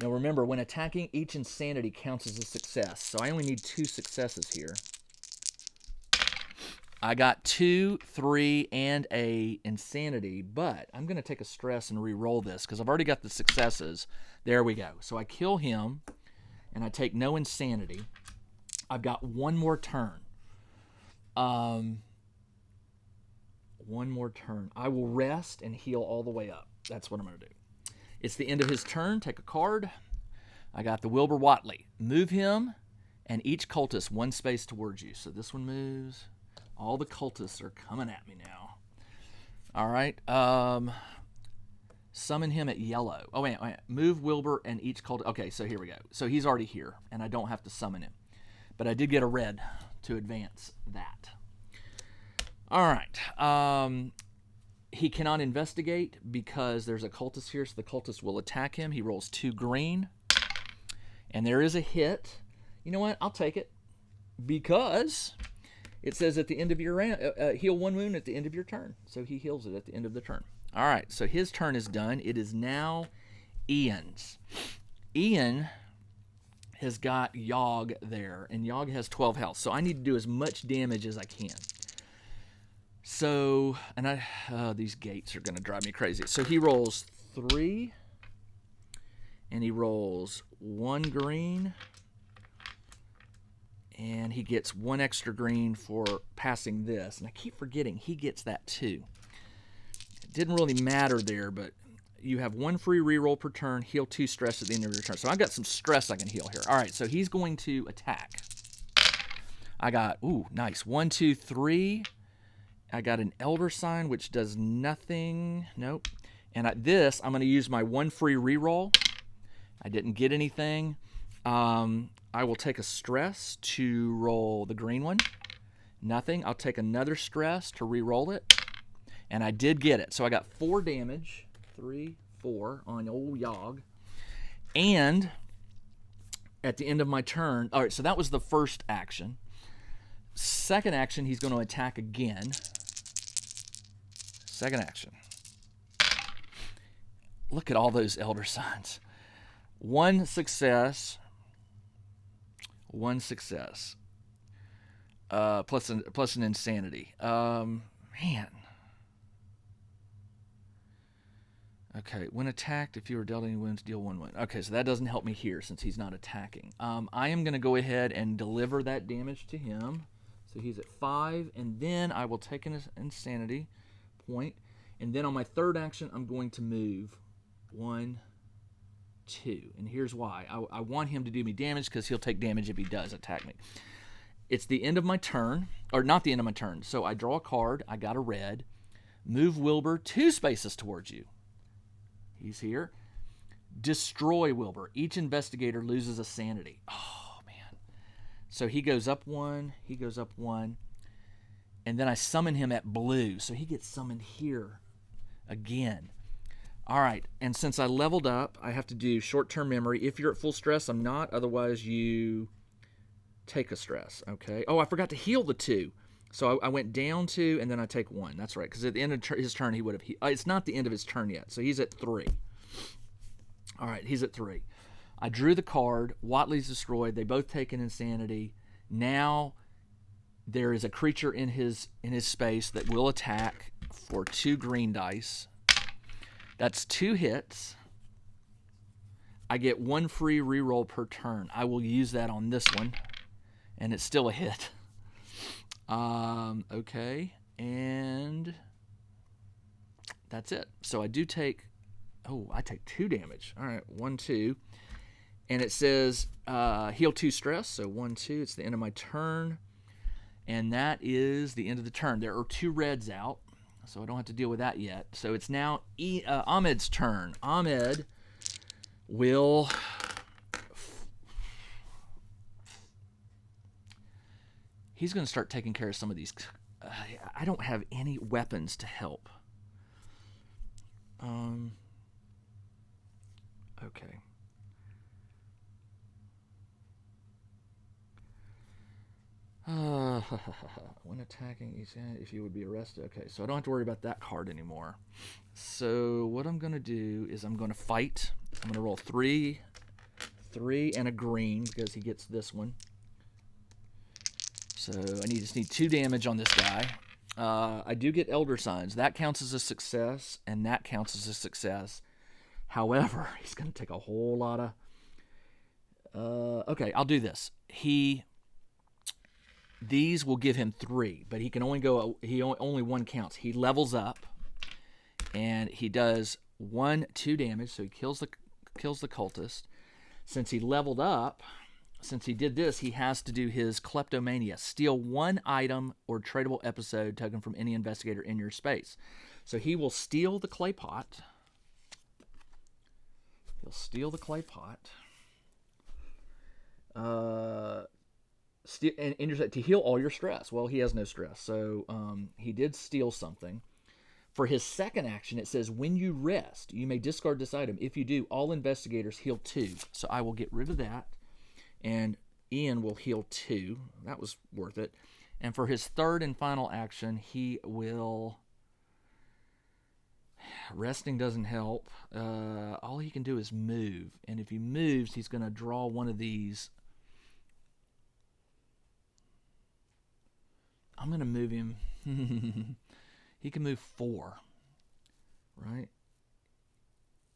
now remember, when attacking, each insanity counts as a success. So I only need 2 successes here. I got 2, 3, and a insanity, but I'm going to take a stress and re-roll this because I've already got the successes. There we go. So I kill him, and I take no insanity. I've got 1 more turn. 1 more turn. I will rest and heal all the way up. That's what I'm going to do. It's the end of his turn. Take a card. I got the Wilbur Watley. Move him and each cultist 1 space towards you. So this one moves. All the cultists are coming at me now. All right. Summon him at yellow. Oh, wait. Move Wilbur and each cultist. Okay, so here we go. So he's already here, and I don't have to summon him. But I did get a red to advance that. All right. He cannot investigate because there's a cultist here, so the cultist will attack him. He rolls 2 green. And there is a hit. You know what? I'll take it. Because it says at the end of your round, heal 1 wound at the end of your turn. So he heals it at the end of the turn. All right, so his turn is done. It is now Ian's. Ian has got Yog there, and Yog has 12 health. So I need to do as much damage as I can. So, and these gates are going to drive me crazy. So he rolls 3, and he rolls 1 green, and he gets 1 extra green for passing this. And I keep forgetting he gets that too. It didn't really matter there, but you have 1 free reroll per turn, heal 2 stress at the end of your turn. So I've got some stress I can heal here. All right, so he's going to attack. I got, nice. 1, 2, 3. I got an Elder Sign, which does nothing. Nope. And I'm going to use my 1 free reroll. I didn't get anything. I will take a stress to roll the green one. Nothing. I'll take another stress to re-roll it. And I did get it. So I got 4 damage. 3, 4 on old Yog. And at the end of my turn, all right, so that was the first action. Second action, he's going to attack again. Second action. Look at all those Elder Signs. 1 success. 1 success. Plus an insanity. Man. Okay, when attacked, if you were dealt any wounds, deal 1 wound. Okay, so that doesn't help me here since he's not attacking. I am going to go ahead and deliver that damage to him. So he's at 5, and then I will take an insanity point. And then on my third action, I'm going to move 1, 2. And here's why. I want him to do me damage because he'll take damage if he does attack me. It's the end of my turn, or not the end of my turn. So I draw a card. I got a red. Move Wilbur 2 spaces towards you. He's here. Destroy Wilbur. Each investigator loses a sanity. Oh, man. So he goes up 1. He goes up 1. And then I summon him at blue. So he gets summoned here again. All right. And since I leveled up, I have to do short-term memory. If you're at full stress, I'm not. Otherwise, you take a stress. Okay. Oh, I forgot to heal the 2. So I went down 2, and then I take 1. That's right, because at the end of his turn, he would have... It's not the end of his turn yet, so he's at 3. All right, he's at 3. I drew the card. Watley's destroyed. They both take an insanity. Now there is a creature in his space that will attack for 2 green dice. That's 2 hits. I get 1 free reroll per turn. I will use that on this one, and it's still a hit. Okay, and that's it. So I do take, I take 2 damage. All right, 1, 2. And it says heal 2 stress, so 1, 2. It's the end of my turn. And that is the end of the turn. There are 2 reds out, so I don't have to deal with that yet. So it's now Ahmed's turn. Ahmed will... He's going to start taking care of some of these. I don't have any weapons to help. Okay. When attacking, if you would be arrested. Okay, so I don't have to worry about that card anymore. So what I'm going to do is I'm going to fight. I'm going to roll 3, and a green because he gets this one. So I just need 2 damage on this guy. I do get Elder Signs. That counts as a success, and that counts as a success. However, he's going to take a whole lot of... okay, I'll do this. These will give him 3, but he can only go... only 1 counts. He levels up, and he does 2 damage, so he kills the cultist. Since he leveled up... Since he did this, he has to do his kleptomania. Steal 1 item or tradable episode token from any investigator in your space. So he will steal the clay pot. He'll steal the clay pot. And to heal all your stress. Well, he has no stress. So he did steal something. For his second action, it says, when you rest, you may discard this item. If you do, all investigators heal 2. So I will get rid of that. And Ian will heal 2. That was worth it. And for his third and final action, he will... Resting doesn't help. All he can do is move. And if he moves, he's going to draw one of these. I'm going to move him. He can move 4. Right?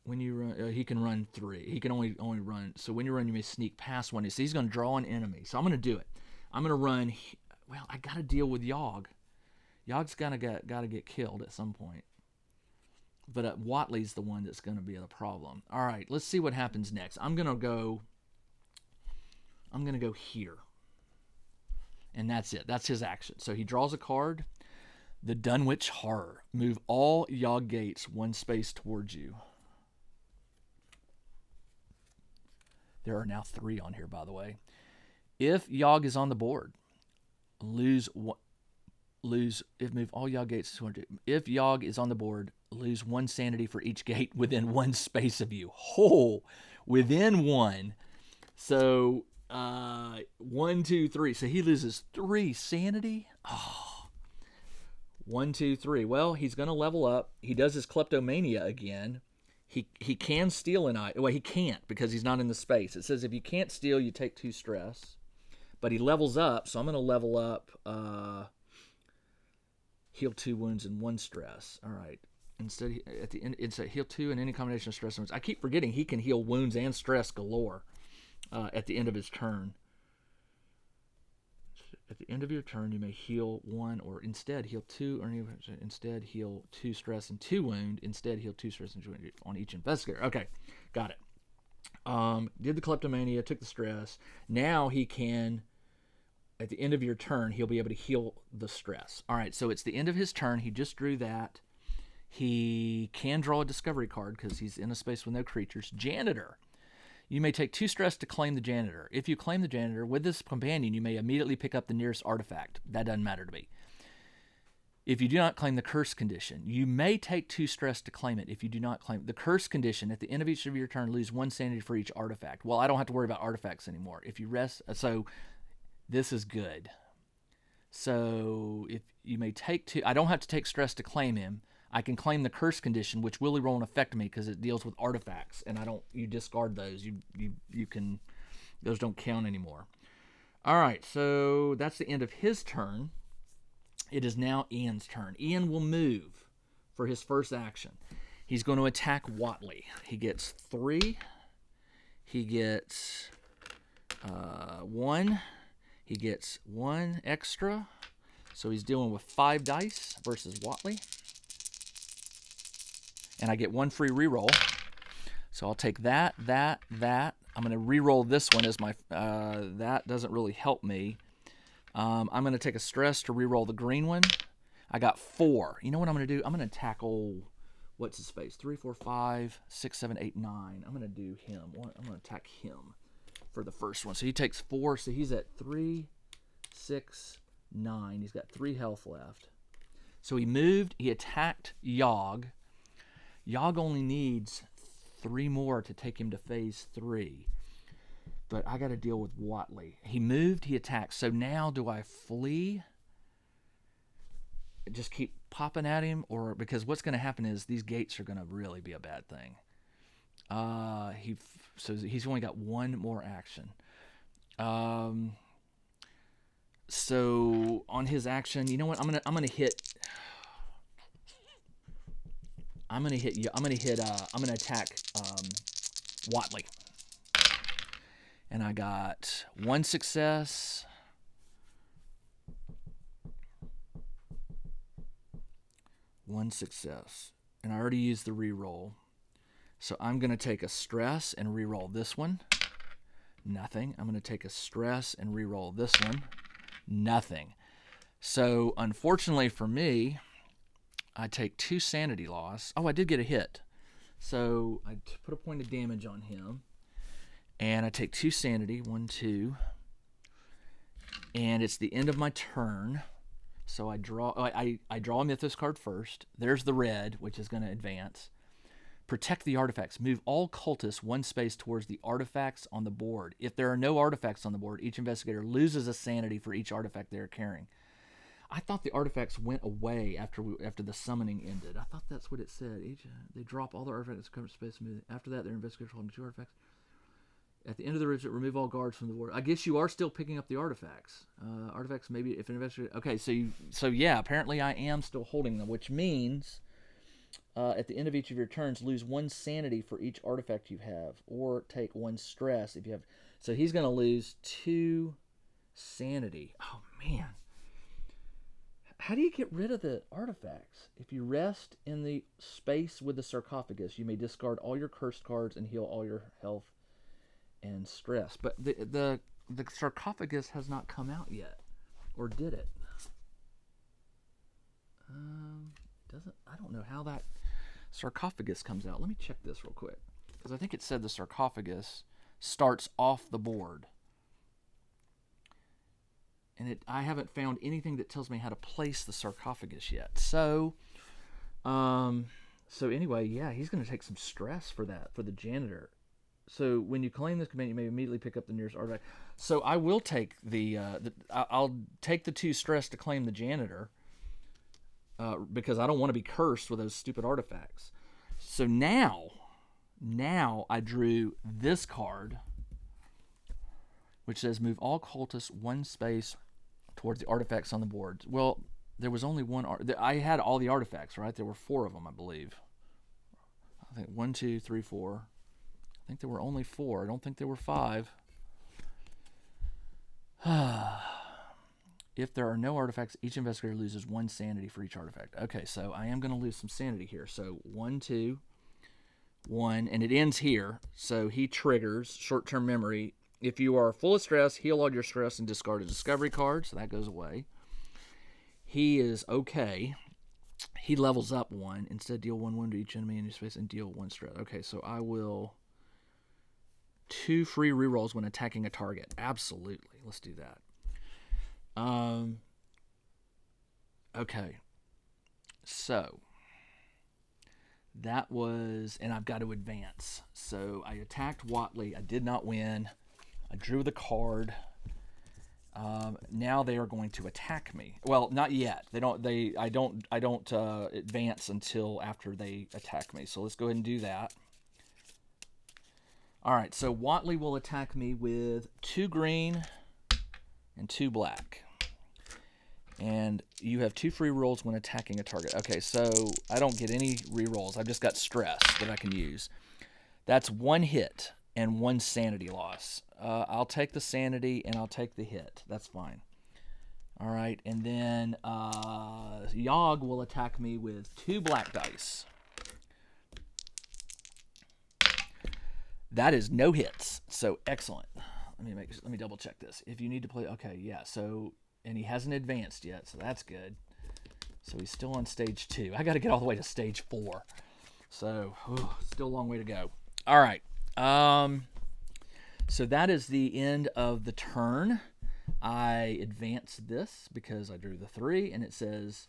When you run, he can run 3. He can only run. So when you run, you may sneak past one. So he's going to draw an enemy. So I'm going to do it. I'm going to run. Well, I got to deal with Yog. Yog's got to get killed at some point. But Watley's the one that's going to be the problem. All right, let's see what happens next. I'm going to go here. And that's it. That's his action. So he draws a card. The Dunwich Horror. Move all Yog gates 1 space towards you. There are now 3 on here, by the way. If Yog is on the board, move all Yog gates to 200. If Yog is on the board, lose 1 sanity for each gate within 1 space of you. Within 1. So 1, 2, 3. So he loses 3 sanity. 1, 2, 3. Well, he's going to level up. He does his kleptomania again. He can steal an item. Well, he can't because he's not in the space. It says if you can't steal, you take 2 stress. But he levels up, so I'm going to level up. Heal 2 wounds and 1 stress. All right. Instead, at the end, it's a heal 2 and any combination of stress and wounds. I keep forgetting he can heal wounds and stress galore at the end of his turn. At the end of your turn, you may heal 1 or instead heal 2 or instead heal 2 stress and 2 wound. Instead heal 2 stress and 2 wound on each investigator. Okay, got it. Did the kleptomania, took the stress. Now he can, at the end of your turn, he'll be able to heal the stress. All right, so it's the end of his turn. He just drew that. He can draw a discovery card because he's in a space with no creatures. Janitor. You may take 2 stress to claim the janitor. If you claim the janitor with this companion, you may immediately pick up the nearest artifact. That doesn't matter to me. If you do not claim the curse condition, you may take 2 stress to claim it. If you do not claim the curse condition, at the end of each of your turn, lose 1 sanity for each artifact. Well, I don't have to worry about artifacts anymore. If you rest, so this is good. So if you may take 2, I don't have to take stress to claim him. I can claim the curse condition, which will won't affect me because it deals with artifacts, and you discard those. You can, those don't count anymore. All right, so that's the end of his turn. It is now Ian's turn. Ian will move for his first action. He's going to attack Watley. He gets 3. he gets 1. He gets 1 extra. So he's dealing with 5 dice versus Whatley. And I get 1 free reroll. So I'll take that. I'm going to reroll this one as my... that doesn't really help me. I'm going to take a stress to reroll the green one. I got 4. You know what I'm going to do? I'm going to tackle... What's his face? 3, 4, 5, 6, 7, 8, 9. I'm going to do him. I'm going to attack him for the first one. So he takes 4. So he's at 3, 6, 9. He's got 3 health left. So he moved. He attacked Yog. Yog only needs 3 more to take him to phase 3. But I got to deal with Whatley. He moved. He attacked. So now do I flee? Just keep popping at him, or because what's going to happen is these gates are going to really be a bad thing. So he's only got 1 more action. So on his action, you know what? I'm gonna attack Whatley, and I got 1 success. And I already used the reroll. So I'm going to take a stress and reroll this one. Nothing. I'm going to take a stress and reroll this one. Nothing. So unfortunately for me, I take 2 sanity loss. Oh, I did get a hit. So I put a point of damage on him. And I take 2 sanity. 1, 2. And it's the end of my turn. So I draw I draw a Mythos card first. There's the red, which is going to advance. Protect the artifacts. Move all cultists 1 space towards the artifacts on the board. If there are no artifacts on the board, each investigator loses a sanity for each artifact they are carrying. I thought the artifacts went away after the summoning ended. I thought that's what it said. They drop all the artifacts covered space. After that, their investigators holding 2 artifacts. At the end of the ritual, remove all guards from the board. I guess you are still picking up the artifacts. Artifacts, maybe if an investigator... Okay, so yeah, apparently I am still holding them, which means at the end of each of your turns, lose 1 sanity for each artifact you have, or take 1 stress if you have... So he's going to lose 2 sanity. Oh, man. How do you get rid of the artifacts? If you rest in the space with the sarcophagus, you may discard all your cursed cards and heal all your health and stress. But the sarcophagus has not come out yet, or did it? I don't know how that sarcophagus comes out. Let me check this real quick, because I think it said the sarcophagus starts off the board, and I haven't found anything that tells me how to place the sarcophagus yet. So anyway, yeah, he's going to take some stress for that, for the janitor. So when you claim this command, you may immediately pick up the nearest artifact. So I will take I'll take the 2 stress to claim the janitor, because I don't want to be cursed with those stupid artifacts. So now I drew this card, which says move all cultists 1 space towards the artifacts on the board. Well, there was only 1. I had all the artifacts, right? There were 4 of them, I believe. I think 1, 2, 3, 4. I think there were only 4. I don't think there were 5. If there are no artifacts, each investigator loses 1 sanity for each artifact. Okay, so I am going to lose some sanity here. So 1, 2, 1, and it ends here. So he triggers short-term memory. If you are full of stress, heal all your stress and discard a discovery card. So that goes away. He is okay. He levels up 1. Instead, deal 1 wound to each enemy in your space and deal 1 stress. Okay, so I will... 2 free rerolls when attacking a target. Absolutely. Let's do that. Okay. So that was, and I've got to advance. So I attacked Whatley. I did not win. I drew the card. Now they are going to attack me. Well, not yet. I don't advance until after they attack me. So let's go ahead and do that. All right, so Whatley will attack me with 2 green and 2 black. And you have 2 free rolls when attacking a target. Okay, so I don't get any rerolls. I've just got stress that I can use. That's 1 hit. and 1 sanity loss. I'll take the sanity and I'll take the hit. That's fine. All right, and then Yog will attack me with 2 black dice. That is no hits, so excellent. Let me double check this. If you need to play, okay, yeah. So, and he hasn't advanced yet, so that's good. So he's still on stage 2. I got to get all the way to stage 4. So, still a long way to go. All right. So that is the end of the turn. I advance this because I drew the 3, and it says,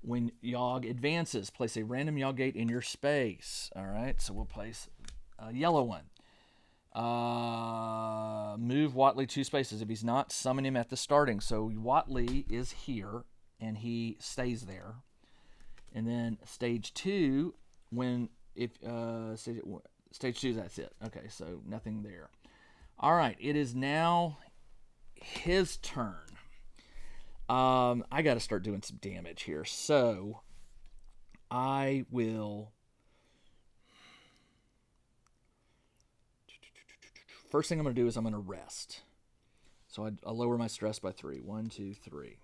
when Yog advances, place a random Yog gate in your space. All right, so we'll place a yellow one. Move Watley 2 spaces. If he's not, summon him at the starting. So Watley is here, and he stays there. And then stage 2, stage 2, that's it. Okay, so nothing there. All right, it is now his turn. I got to start doing some damage here. So I will. First thing I'm going to do is I'm going to rest. So I'll lower my stress by 3. 1, 2, 3.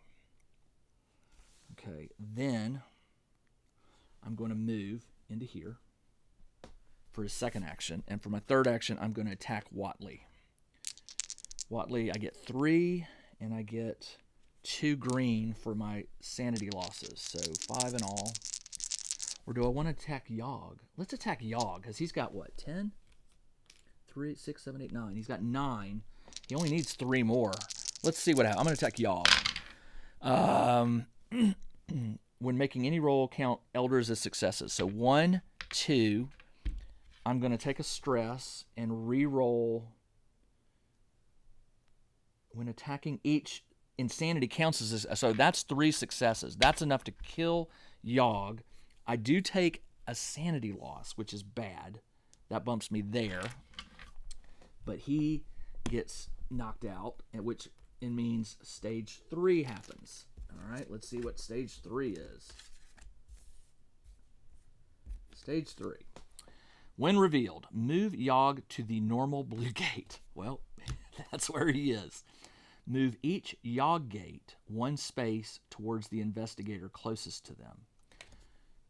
Okay, then I'm going to move into here for his second action. And for my third action, I'm going to attack Watley. Watley, I get 3, and I get 2 green for my sanity losses. So 5 in all. Or do I want to attack Yog? Let's attack Yog, because he's got what, 10? 3, 6, 7, 8, 9. He's got 9. He only needs 3 more. Let's see what happens. I'm going to attack Yog. When making any roll, count elders as successes. So 1, 2. I'm going to take a stress and re-roll. When attacking, each insanity counts as so that's 3 successes. That's enough to kill Yog. I do take a sanity loss, which is bad. That bumps me there. But he gets knocked out, which it means stage 3 happens. All right, let's see what stage 3 is. Stage 3. When revealed, move Yog to the normal blue gate. Well, that's where he is. Move each Yog gate 1 space towards the investigator closest to them.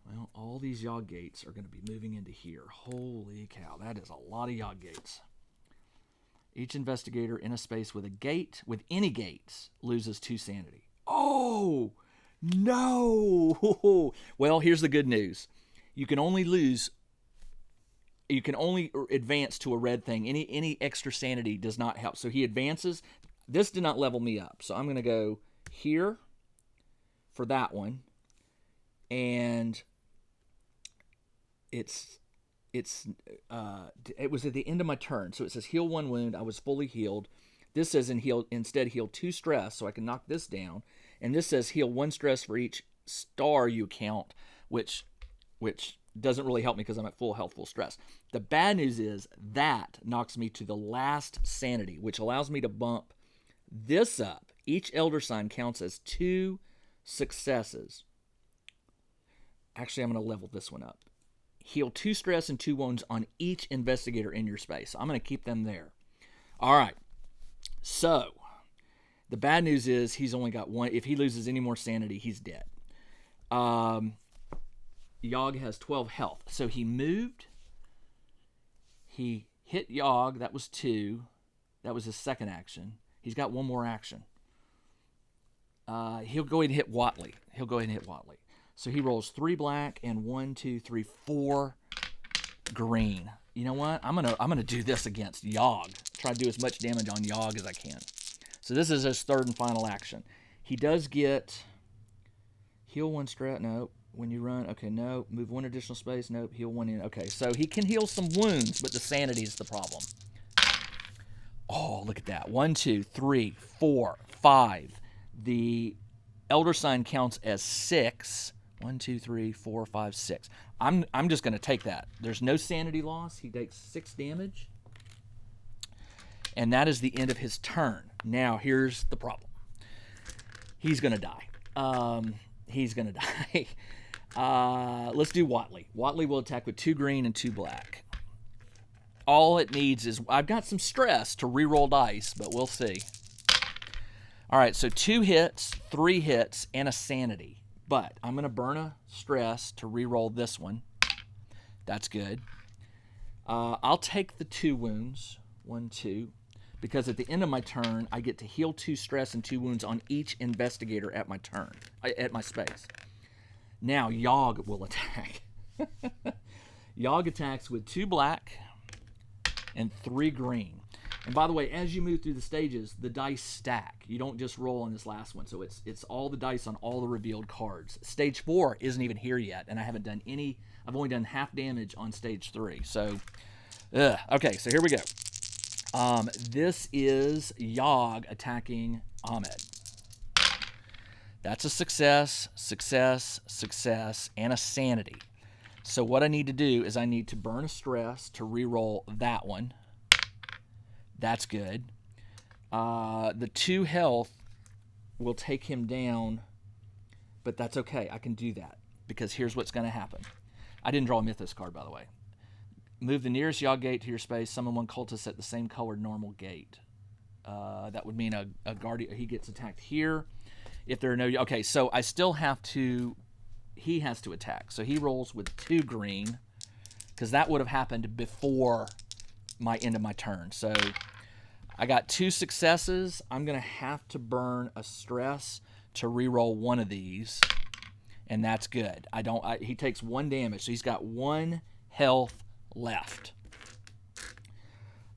Well, all these Yog gates are going to be moving into here. Holy cow, that is a lot of Yog gates. Each investigator in a space with a gate, with any gates, loses 2 sanity. Oh, no. Well, here's the good news. You can only advance to a red thing. Any extra sanity does not help. So he advances. This did not level me up. So I'm going to go here for that one. And it was at the end of my turn. So it says heal 1 wound. I was fully healed. This says instead heal 2 stress, so I can knock this down. And this says heal 1 stress for each star you count, which doesn't really help me because I'm at full health, full stress. The bad news is that knocks me to the last sanity, which allows me to bump this up. Each elder sign counts as 2 successes. Actually, I'm going to level this one up. Heal 2 stress and 2 wounds on each investigator in your space. I'm going to keep them there. All right. So, the bad news is he's only got 1. If he loses any more sanity, he's dead. Yog has 12 health. So he moved. He hit Yog. That was 2. That was his second action. He's got 1 more action. He'll go ahead and hit Watley. So he rolls 3 black and 1, 2, 3, 4 green. You know what? I'm gonna do this against Yog. Try to do as much damage on Yog as I can. So this is his third and final action. He does get heal 1 strat. No. When you run, okay, no. Move 1 additional space. Nope. Heal 1 in. Okay, so he can heal some wounds, but the sanity is the problem. Oh, look at that. 1, 2, 3, 4, 5. The elder sign counts as 6. 1, 2, 3, 4, 5, 6. I'm just going to take that. There's no sanity loss. He takes 6 damage. And that is the end of his turn. Now, here's the problem. He's going to die. Let's do Watley. Watley will attack with 2 green and 2 black. all it needs is, I've got some stress to reroll dice, but we'll see. All right, so 2 hits, 3 hits, and a sanity. But I'm going to burn a stress to reroll this one. That's good. I'll take the 2 wounds, 1, 2, because at the end of my turn, I get to heal 2 stress and 2 wounds on each investigator at my turn, at my space. Now, Yog will attack. Yog attacks with 2 black and 3 green. And by the way, as you move through the stages, the dice stack. You don't just roll on this last one. So it's all the dice on all the revealed cards. Stage 4 isn't even here yet, and I haven't done any. I've only done half damage on stage 3. So, okay, so here we go. This is Yog attacking Ahmed. That's a success, success, success, and a sanity. So what I need to do is I need to burn a stress to reroll that one. That's good. The 2 health will take him down, but that's okay. I can do that because here's what's going to happen. I didn't draw a Mythos card, by the way. Move the nearest Yog gate to your space. Summon 1 cultist at the same colored normal gate. That would mean a guardian. He gets attacked here. If there are no... Okay, so I still have to... He has to attack. So he rolls with 2 green because that would have happened before my end of my turn. So I got 2 successes. I'm going to have to burn a stress to reroll one of these, and that's good. He takes 1 damage, so he's got 1 health left.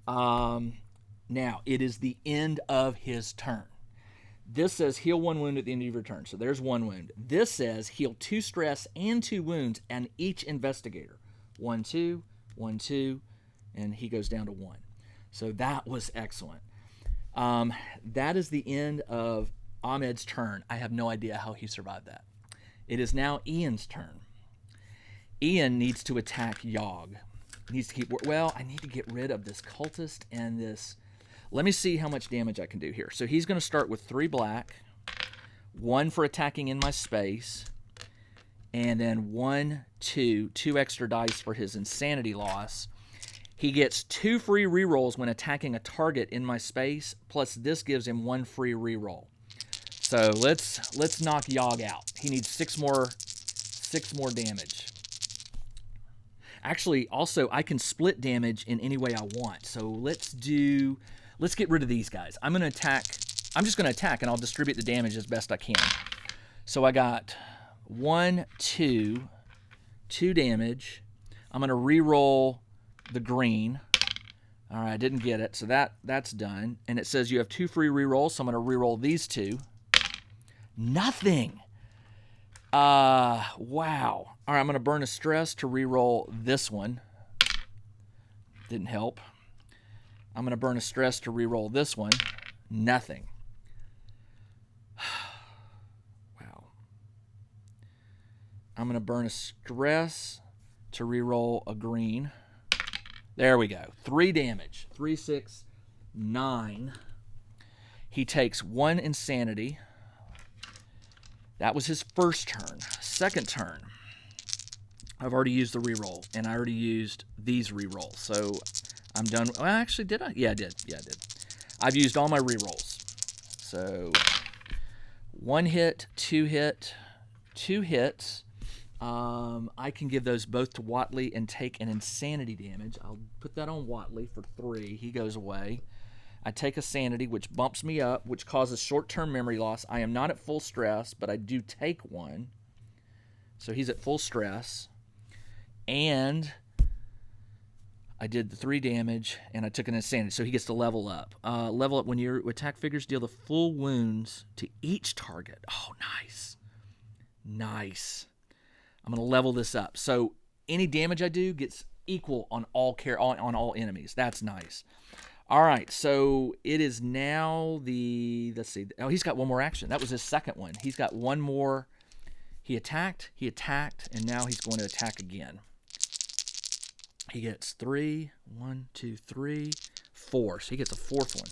Now, it is the end of his turn. This says heal 1 wound at the end of your turn, so there's 1 wound. This says heal 2 stress and 2 wounds and each investigator. 1, 2, 1, 2, and he goes down to 1. So that was excellent. That is the end of Ahmed's turn. I have no idea how he survived that. It is now Ian's turn. Ian needs to attack Yog. He needs to keep... Well, I need to get rid of this cultist and this... Let me see how much damage I can do here. So he's going to start with 3 black, 1 for attacking in my space, and then 1, 2 extra dice for his insanity loss. He gets 2 free rerolls when attacking a target in my space, plus this gives him 1 free reroll. So let's knock Yog out. He needs 6 more damage. Actually, also I can split damage in any way I want. So let's get rid of these guys. I'm just going to attack, and I'll distribute the damage as best I can. So I got 1, 2 damage. I'm going to reroll the green. All right, I didn't get it, so that's done. And it says you have 2 free rerolls, so I'm going to reroll these 2. Nothing. Wow. All right, I'm going to burn a stress to reroll this one. Didn't help. I'm going to burn a stress to reroll this one. Nothing. Wow. I'm going to burn a stress to reroll a green. There we go. 3 damage. 3, 6, 9. He takes 1 insanity. That was his first turn. Second turn. I've already used the reroll, and I already used these rerolls. So I'm done. Well, actually, did I? Yeah, I did. I've used all my rerolls. So 1 hit, 2 hit, 2 hits. I can give those both to Watley and take an insanity damage. I'll put that on Watley for 3. He goes away. I take a sanity, which bumps me up, which causes short-term memory loss. I am not at full stress, but I do take 1. So he's at full stress. And I did the 3 damage, and I took an insanity, so he gets to level up. Level up when your attack figures deal the full wounds to each target. Oh, nice. Nice. I'm going to level this up. So any damage I do gets equal on on all enemies. That's nice. All right, so it is now let's see. Oh, he's got 1 more action. That was his second one. He's got 1 more. He attacked, and now he's going to attack again. He gets 3, 1, 2, 3, 4. So he gets a 4th one.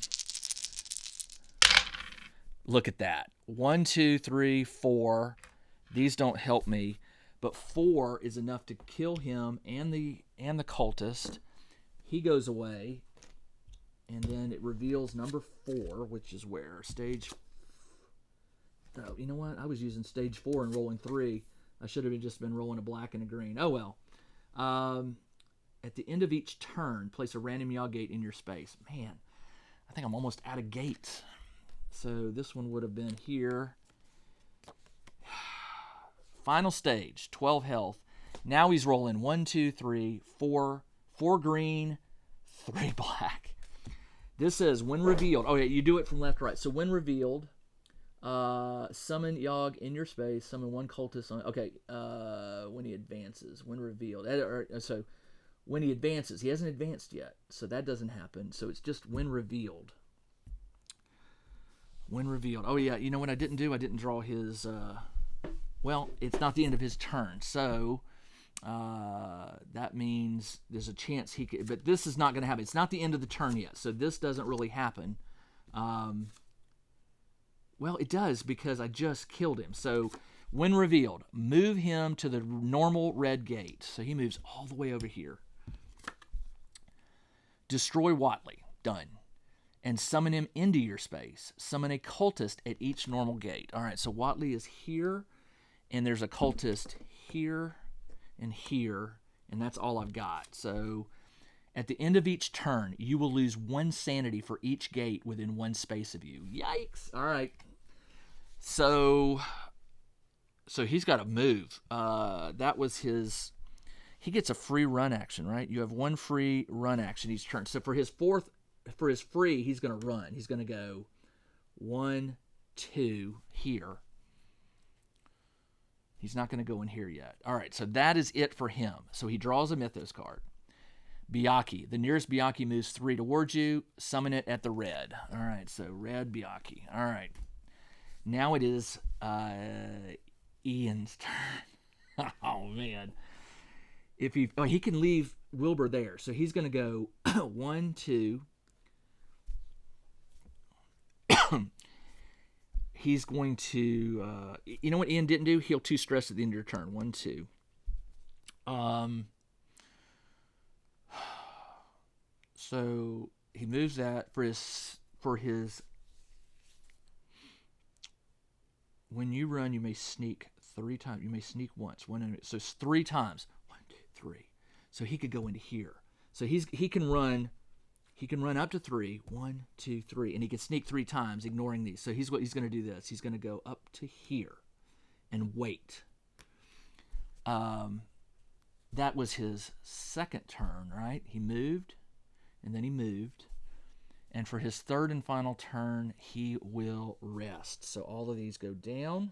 Look at that. 1, 2, 3, 4. These don't help me, but 4 is enough to kill him and the cultist. he goes away, and then it reveals number 4, which is where? Stage... Oh, you know what? I was using stage 4 and rolling 3. I should have just been rolling a black and a green. Oh, well. At the end of each turn, place a random Yog gate in your space. Man, I think I'm almost out of gates. So this one would have been here. Final stage, 12 health. Now he's rolling 1, 2, 3, 4, 4 green, 3 black. This says, when revealed. Oh, yeah, you do it from left to right. So when revealed, summon Yog in your space. Summon 1 cultist on... Okay, when he advances. When revealed. So when he advances. He hasn't advanced yet, so that doesn't happen. So it's just when revealed. When revealed. Oh, yeah, you know what I didn't do? I didn't draw his... well, it's not the end of his turn, so that means there's a chance he could... But this is not going to happen. It's not the end of the turn yet, so this doesn't really happen. Well, it does, because I just killed him. So, when revealed, move him to the normal red gate. So he moves all the way over here. Destroy Watley. Done. And summon him into your space. Summon a cultist at each normal gate. All right, so Watley is here, and there's a cultist here and here, and that's all I've got. So at the end of each turn, you will lose 1 sanity for each gate within 1 space of you. Yikes! All right. So he's got to move. That was his... He gets a free run action, right? You have 1 free run action each turn. So for his free, he's going to run. He's going to go 1, 2 here. He's not going to go in here yet. All right, so that is it for him. So he draws a Mythos card. Byakhee. The nearest Byakhee moves 3 towards you. Summon it at the red. All right, so red Byakhee. All right. Now it is Ian's turn. Oh, man. If he can leave Wilbur there. So he's going to go 1, 2. He's going to, you know what Ian didn't do? Heal 2 stress at the end of your turn. 1, 2. So he moves that for his. When you run, you may sneak 3 times. You may sneak once. So it's 3 times. 1, 2, 3. So he could go into here. So he can run. He can run up to 3. 1, 2, 3, and he can sneak 3 times, ignoring these. So he's going to do this. He's going to go up to here, and wait. That was his second turn, right? He moved, and then he moved. And for his third and final turn, he will rest. So all of these go down.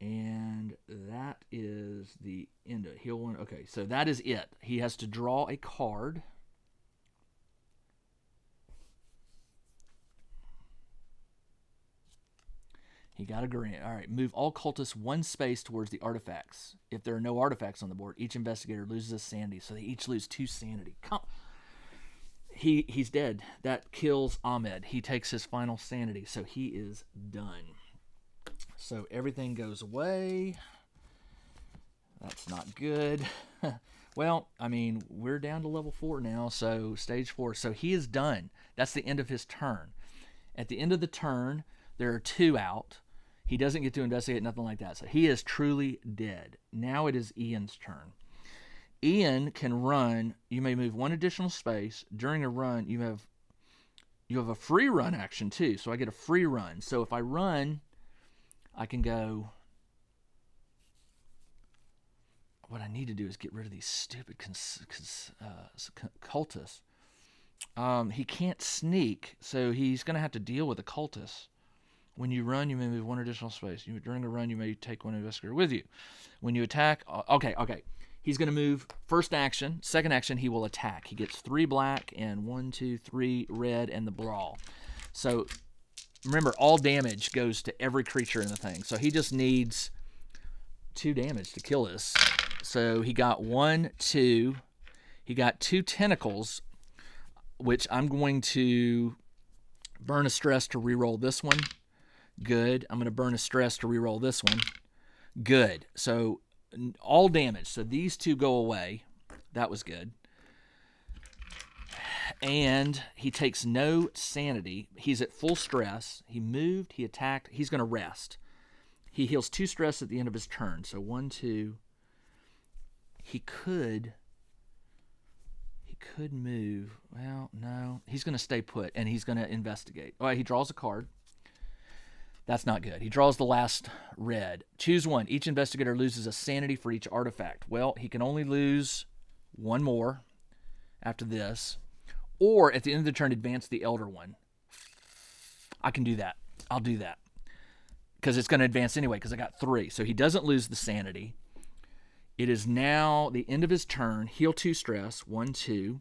And that is the end of it. He'll win. Okay, so that is it. He has to draw a card. He got a grant. All right, move all cultists 1 space towards the artifacts. If there are no artifacts on the board, each investigator loses a sanity. So they each lose 2 sanity. He's dead. That kills Ahmed. He takes his final sanity, so he is done. So everything goes away. That's not good. Well, I mean, we're down to level 4 now, so stage 4. So he is done. That's the end of his turn. At the end of the turn, there are 2 out. He doesn't get to investigate, nothing like that. So he is truly dead. Now it is Ian's turn. Ian can run. You may move 1 additional space. During a run, you have a free run action too. So I get a free run. So if I run, I can go... What I need to do is get rid of these stupid cultists. He can't sneak, so he's going to have to deal with a cultist. When you run, you may move 1 additional space. During a run, you may take 1 investigator with you. When you attack... Okay. He's going to move first action. Second action, he will attack. He gets 3 black and 1, 2, 3 red and the brawl. So remember, all damage goes to every creature in the thing. So he just needs 2 damage to kill this. So he got 1, 2. He got 2 tentacles, which I'm going to burn a stress to reroll this one. Good. I'm going to burn a stress to reroll this one. Good. So all damage. So these 2 go away. That was good. And he takes no sanity. He's at full stress. He moved. He attacked. He's going to rest. He heals 2 stress at the end of his turn. So 1, 2. He could move. Well, no. He's going to stay put, and he's going to investigate. All right, he draws a card. That's not good. He draws the last red. Choose one. Each investigator loses a sanity for each artifact. Well, he can only lose 1 more after this. Or at the end of the turn, advance the Elder One. I can do that. I'll do that. Because it's going to advance anyway, because I got 3. So he doesn't lose the sanity. It is now the end of his turn. Heal 2 stress. 1, 2.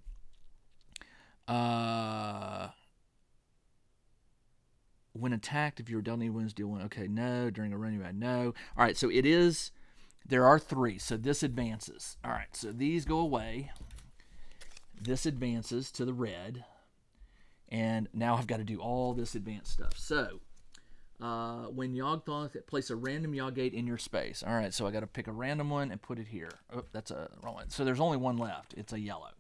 When attacked, if you were dealt any wounds, deal 1. Okay, no. During a run, you had no. All right, so it is... There are 3, so this advances. All right, so these go away. This advances to the red. And now I've got to do all this advanced stuff. So... when Yog Sothoth, place a random Yog gate in your space. All right, so I got to pick a random one and put it here. Oh, that's a wrong one. So there's only one left. It's a yellow.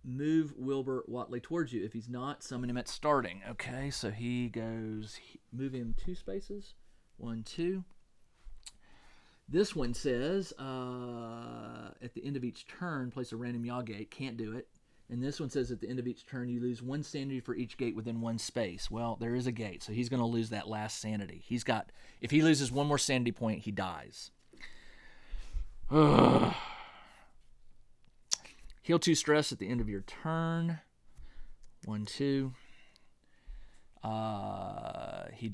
Move Wilbur Watley towards you. If he's not, summon him at starting. Okay, so he goes, move him 2 spaces. 1, 2. This one says, at the end of each turn, place a random Yog gate. Can't do it. And this one says at the end of each turn, you lose 1 sanity for each gate within 1 space. Well, there is a gate, so he's going to lose that last sanity. If he loses 1 more sanity point, he dies. Heal 2 stress at the end of your turn. 1, 2. He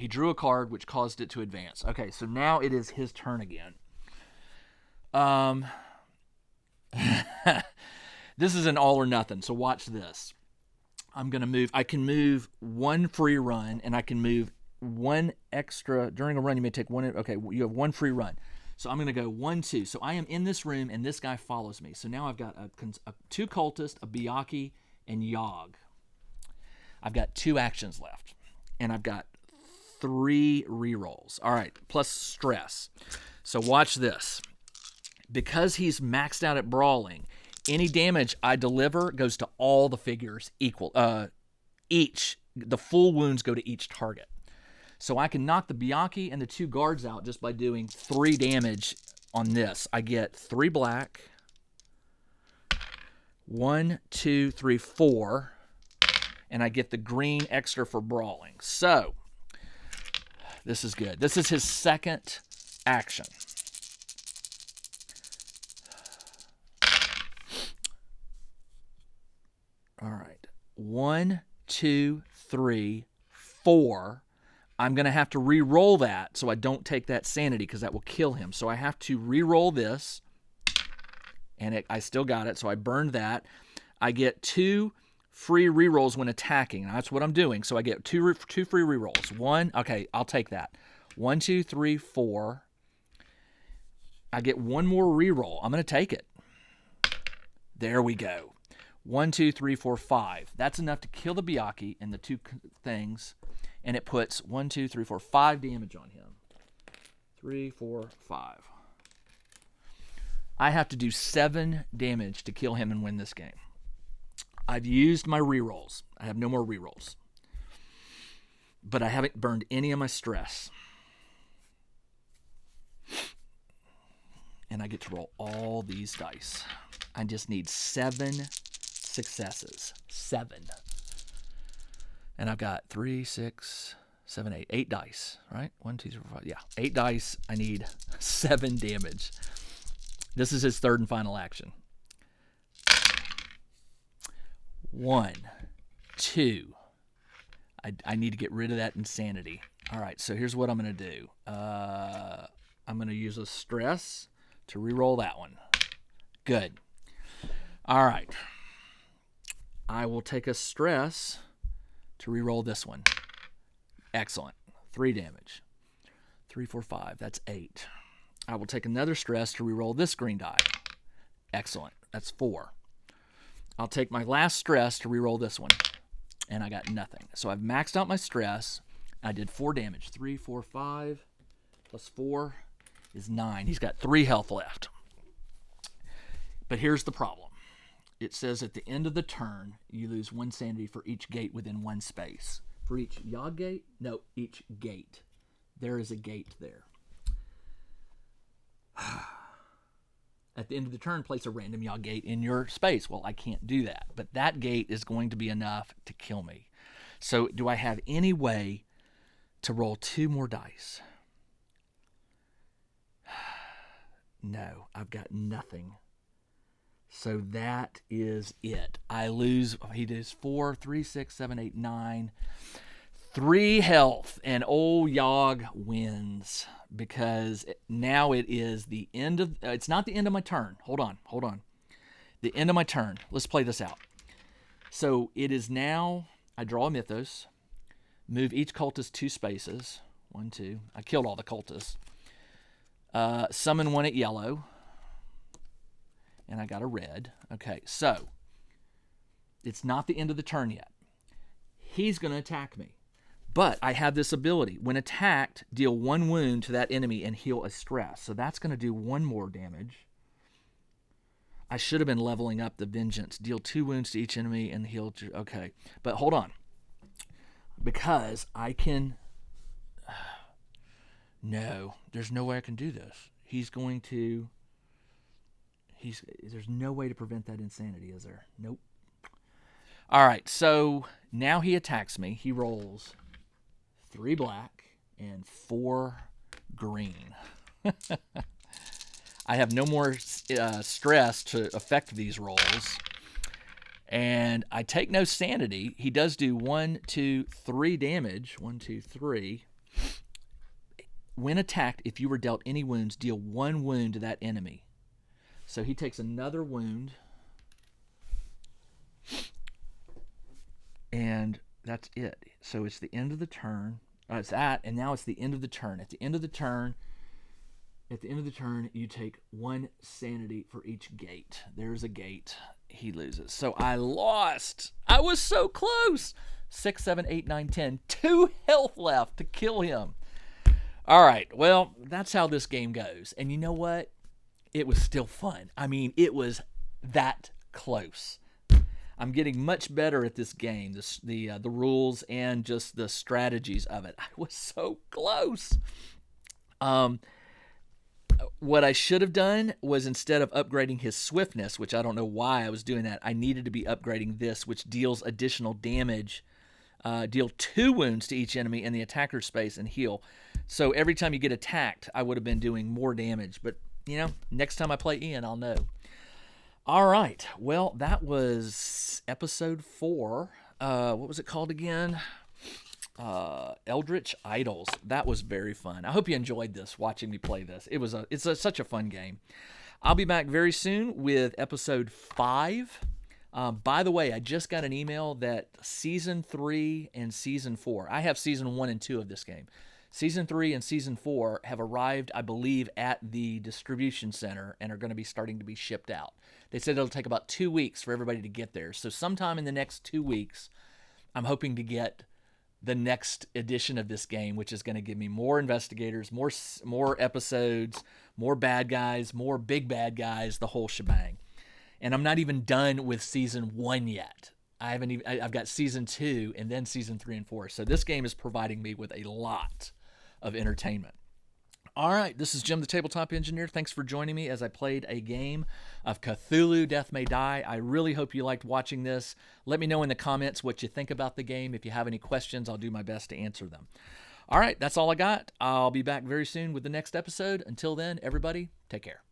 drew a card which caused it to advance. Okay, so now it is his turn again. This is an all or nothing, so watch this. I'm going to move. I can move 1 free run, and I can move 1 extra. During a run, you may take 1. Okay, you have 1 free run. So I'm going to go 1, 2. So I am in this room, and this guy follows me. So now I've got 2 cultists, a Byakhee, and Yog. I've got 2 actions left, and I've got 3 rerolls. All right, plus stress. So watch this. Because he's maxed out at brawling, any damage I deliver goes to all the figures equal. The full wounds go to each target. So I can knock the Byakhee and the 2 guards out just by doing 3 damage on this. I get 3 black. 1, 2, 3, 4. And I get the green extra for brawling. So, this is good. This is his second action. All right. 1, 2, 3, 4. I'm going to have to re-roll that so I don't take that sanity because that will kill him. So I have to re-roll this. And I still got it, so I burned that. I get 2 free re-rolls when attacking. And that's what I'm doing. So I get 2 free re-rolls. 1, okay, I'll take that. 1, 2, 3, 4. I get 1 more re-roll. I'm going to take it. There we go. 1, 2, 3, 4, 5. That's enough to kill the Byakhee and the 2 things. And it puts 1, 2, 3, 4, 5 damage on him. 3, 4, 5. I have to do 7 damage to kill him and win this game. I've used my rerolls. I have no more rerolls. But I haven't burned any of my stress. And I get to roll all these dice. I just need 7 successes. 7. And I've got 3, 6, 7, 8. 8 dice, right? 1, 2, 3, 4, 5. Yeah, 8 dice. I need 7 damage. This is his third and final action. 1, 2. I need to get rid of that insanity. All right, so here's what I'm going to do. I'm going to use a stress to re-roll that one. Good. All right. I will take a stress to re-roll this one. Excellent. 3 damage. 3, 4, 5. That's 8. I will take another stress to re-roll this green die. Excellent. That's 4. I'll take my last stress to re-roll this one. And I got nothing. So I've maxed out my stress. I did 4 damage. 3, 4, 5 plus 4. is 9. He's got 3 health left. But here's the problem. It says at the end of the turn, you lose 1 sanity for each gate within 1 space. For each Yog gate? No, each gate. There is a gate there. At the end of the turn, place a random Yog gate in your space. Well, I can't do that. But that gate is going to be enough to kill me. So do I have any way to roll 2 more dice? No, I've got nothing. So that is it. I lose, he does 4, 3, 6, 7, 8, 9. 3 health, and old Yog wins because now it is the end of, it's not the end of my turn. Hold on. The end of my turn. Let's play this out. So it is now, I draw a mythos, move each cultist 2 spaces. 1, 2. I killed all the cultists. Summon 1 at yellow. And I got a red. Okay, so it's not the end of the turn yet. He's going to attack me. But I have this ability. When attacked, deal 1 wound to that enemy and heal a stress. So that's going to do 1 more damage. I should have been leveling up the vengeance. Deal 2 wounds to each enemy and heal. Okay, but hold on. Because I can... No, there's no way I can do this. He's going to... There's no way to prevent that insanity, is there? Nope. All right, so now he attacks me. He rolls 3 black and 4 green. I have no more stress to affect these rolls. And I take no sanity. He does do 1, 2, 3 damage. 1, 2, 3. When attacked, if you were dealt any wounds, deal 1 wound to that enemy. So he takes another wound. And that's it. So it's the end of the turn. It's that, and now it's the end of the turn. At the end of the turn, you take 1 sanity for each gate. There's a gate. He loses. So I lost. I was so close. 6, 7, 8, 9, 10. 2 health left to kill him. All right. Well, that's how this game goes. And you know what? It was still fun. I mean, it was that close. I'm getting much better at this game, the rules and just the strategies of it. I was so close. What I should have done was, instead of upgrading his swiftness, which I don't know why I was doing that, I needed to be upgrading this, which deals additional damage. Deal 2 wounds to each enemy in the attacker space and heal. So every time you get attacked, I would have been doing more damage. But, you know, next time I play Ian, I'll know. All right. Well, that was episode 4. What was it called again? Eldritch Idols. That was very fun. I hope you enjoyed this, watching me play this. It's such a fun game. I'll be back very soon with episode 5. By the way, I just got an email that Season 3 and Season 4, I have Season 1 and 2 of this game. Season 3 and Season 4 have arrived, I believe, at the distribution center and are going to be starting to be shipped out. They said it'll take about 2 weeks for everybody to get there. So sometime in the next 2 weeks, I'm hoping to get the next edition of this game, which is going to give me more investigators, more episodes, more bad guys, more big bad guys, the whole shebang. And I'm not even done with Season 1 yet. I've got Season 2 and then Season 3 and 4. So this game is providing me with a lot of entertainment. All right, this is Jim the Tabletop Engineer. Thanks for joining me as I played a game of Cthulhu, Death May Die. I really hope you liked watching this. Let me know in the comments what you think about the game. If you have any questions, I'll do my best to answer them. All right, that's all I got. I'll be back very soon with the next episode. Until then, everybody, take care.